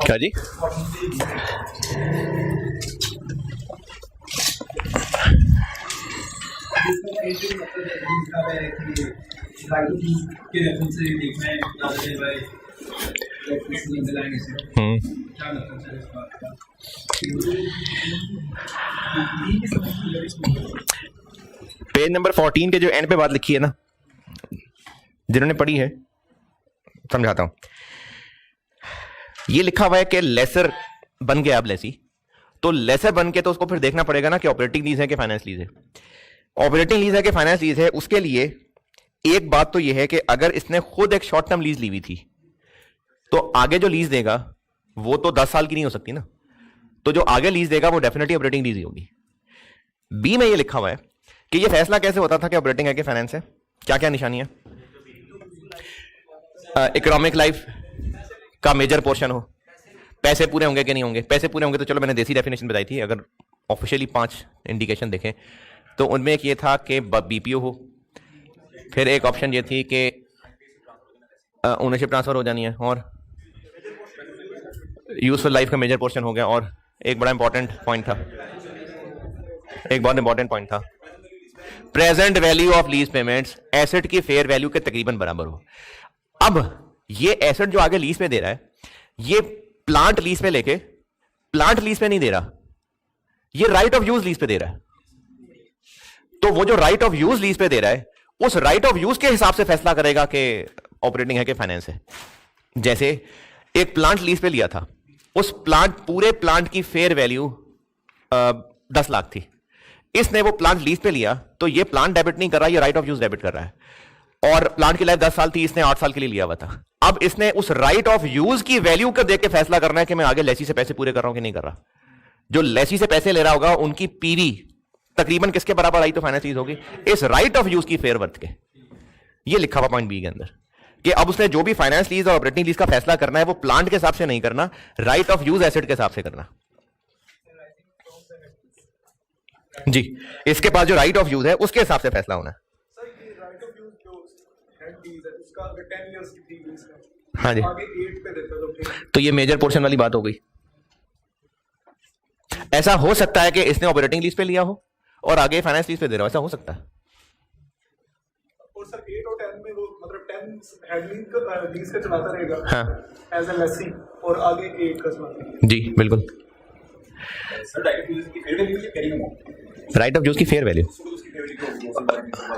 क्या जी? पेज नंबर 14 के जो एंड पे बात लिखी है ना, जिन्होंने पढ़ी है समझाता हूं। ये लिखा हुआ है कि लेसर बन गया अब लेसी, तो लेसर बन के तो उसको फिर देखना पड़ेगा ना कि ऑपरेटिंग लीज है कि फाइनेंस लीज है। ऑपरेटिंग लीज है कि फाइनेंस लीज है, उसके लिए एक बात तो यह है कि अगर इसने खुद एक शॉर्ट टर्म लीज ली हुई थी तो आगे जो लीज देगा वो तो 10 साल की नहीं हो सकती ना, तो जो आगे लीज देगा वो डेफिनेटली ऑपरेटिंग लीज ही होगी। बी में ये लिखा हुआ है कि ये फैसला कैसे होता था कि ऑपरेटिंग है कि फाइनेंस है, क्या क्या निशानी है। इकोनॉमिक लाइफ का मेजर पोर्शन हो, पैसे पूरे होंगे कि नहीं होंगे। पैसे पूरे होंगे तो चलो मैंने देसी डेफिनेशन बताई थी, अगर ऑफिशियली 5 इंडिकेशन देखें तो उनमें एक ये था कि बीपीओ हो, फिर एक ऑप्शन ये थी कि ओनरशिप ट्रांसफर हो जानी है, और यूजफुल लाइफ का मेजर पोर्शन हो गया, और एक बड़ा इंपॉर्टेंट पॉइंट था, एक बहुत इंपॉर्टेंट पॉइंट था, present value of lease payments asset की फेयर वैल्यू के तकरीबन बराबर हो। अब ये एसेट जो आगे लीज पे दे रहा है, ये प्लांट लीज पे लेके प्लांट लीज पे नहीं दे रहा, ये राइट ऑफ यूज लीज पे दे रहा है। तो वो जो राइट ऑफ यूज लीज पे दे रहा है, उस राइट ऑफ यूज के हिसाब से फैसला करेगा कि ऑपरेटिंग है कि फाइनेंस है। जैसे एक प्लांट लीज पे लिया था, उस पूरे प्लांट की फेयर वैल्यू 10 लाख थी, इसने वो प्लांट लीज पे लिया तो ये प्लांट डेबिट नहीं कर रहा, ये राइट ऑफ यूज डेबिट कर रहा है, और प्लांट की लाइफ 10 साल थी, इसने 8 साल के लिए लिया हुआ था। अब इसने उस राइट ऑफ यूज की वैल्यू को देख के फैसला करना है कि मैं आगे लेसी से पैसे पूरे कर रहा हूं कि नहीं कर रहा। जो लेसी से पैसे ले रहा होगा उनकी पीवी तकरीबन किसके बराबर आई तो फाइनेंस लीज होगी, इस राइट ऑफ यूज की फेयर वर्थ के। ये लिखा हुआ पॉइंट बी के अंदर कि अब उसने जो भी फाइनेंस लीज और ऑपरेटिंग लीज का फैसला करना है वो प्लांट के हिसाब से नहीं करना, राइट ऑफ यूज एसेट के हिसाब से करना। जी, इसके पास जो राइट ऑफ यूज है उसके हिसाब से फैसला होना है। हाँ जी, तो ये मेजर पोर्शन वाली बात हो गई। ऐसा हो सकता है कि इसने ऑपरेटिंग लीज पे लिया हो और आगे फाइनेंस लीज पे दे रहा हो, ऐसा हो सकता है। और सर 8 और 10 में वो मतलब 10 हैंडलिंग लीज का चलाता रहेगा, हाँ, एज ए लेसी, और आगे 8 का चलाता। जी बिल्कुल। सर राइट ऑफ यूज की फेयर वैल्यू क्या करेंगे? राइट ऑफ यूज की fair value,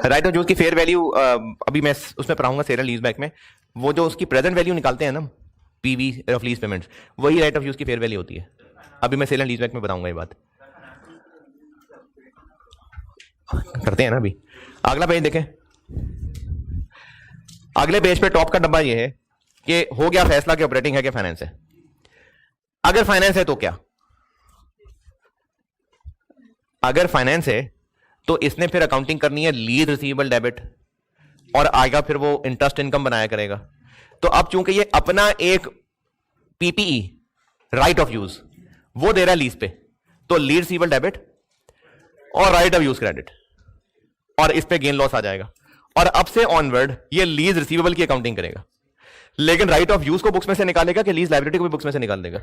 right of use की फेयर वैल्यू अभी मैं उसमें पढ़ाऊंगा सेल एंड लीज बैक में। वो जो उसकी प्रेजेंट वैल्यू निकालते हैं ना, पीवी ऑफ लीज पेमेंट्स, वही राइट ऑफ यूज की फेयर वैल्यू होती है। अभी मैं सेल एंड लीज बैक में बताऊंगा ये बात, करते हैं ना। अभी अगला पेज देखें। अगले पेज पे टॉप का डब्बा ये है कि हो गया फैसला कि ऑपरेटिंग है कि फाइनेंस है। अगर फाइनेंस है तो क्या, अगर फाइनेंस है तो इसने फिर अकाउंटिंग करनी है लीज रिसीवेबल डेबिट, और आएगा फिर वो इंटरेस्ट इनकम बनाया करेगा। तो अब चूंकि ये अपना एक पीपीई राइट ऑफ यूज वो दे रहा है लीज पे, तो लीज रिसीवेबल डेबिट और राइट ऑफ यूज क्रेडिट, और इस पे गेन लॉस आ जाएगा। और अब से ऑनवर्ड ये लीज रिसीवेबल की अकाउंटिंग करेगा, लेकिन राइट ऑफ यूज को बुक्स में से निकालेगा कि लीज लायबिलिटी को भी बुक्स में से निकाल देगा?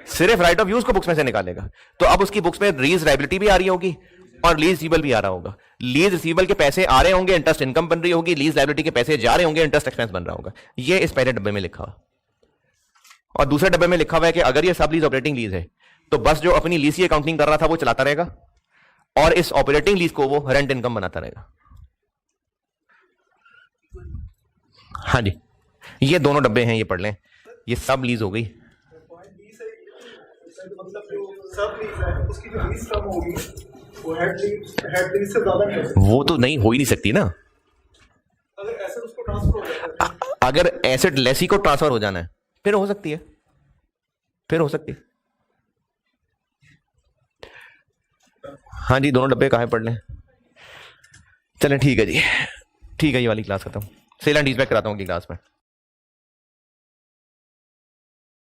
सिर्फ राइट ऑफ यूज को बुक्स में से निकालेगा। तो अब उसकी बुक्स में लीज लायबिलिटी भी आ रही होगी और लीज रिसीवेबल भी आ रहा होगा। लीज रिसीवेबल के पैसे आ रहे होंगे, इंटरेस्ट इनकम बन रही होगी, लीज लायबिलिटी के पैसे जा रहे होंगे, इंटरेस्ट एक्सपेंस बन रहा होगा। ये इस पहले डब्बे में लिखा हुआ। और दूसरे डब्बे में लिखा हुआ है कि अगर ये सब लीज ऑपरेटिंग लीज है तो बस जो अपनी लीज की अकाउंटिंग कर रहा था वो चलाता रहेगा, और इस ऑपरेटिंग लीज को वो रेंट इनकम बनाता रहेगा। हाँ जी, ये दोनों डब्बे हैं, ये पढ़ लें। ये सब लीज हो गई। मतलब जो सब लीज है उसकी जो लीज कम होगी वो हेड लीज से ज्यादा नहीं होगी। वो तो नहीं, हो ही नहीं सकती ना। अगर एसेट उसको ट्रांसफर हो जाता है, अगर एसेट लेसी को ट्रांसफर हो जाना है फिर हो सकती है, फिर हो सकती है। हाँ जी, दोनों डब्बे कहाँ पढ़ लें। चलें ठीक है जी, ठीक है, ये वाली क्लास खत्म। सेल एंड लीज बैक कराता हूँ अगली क्लास में।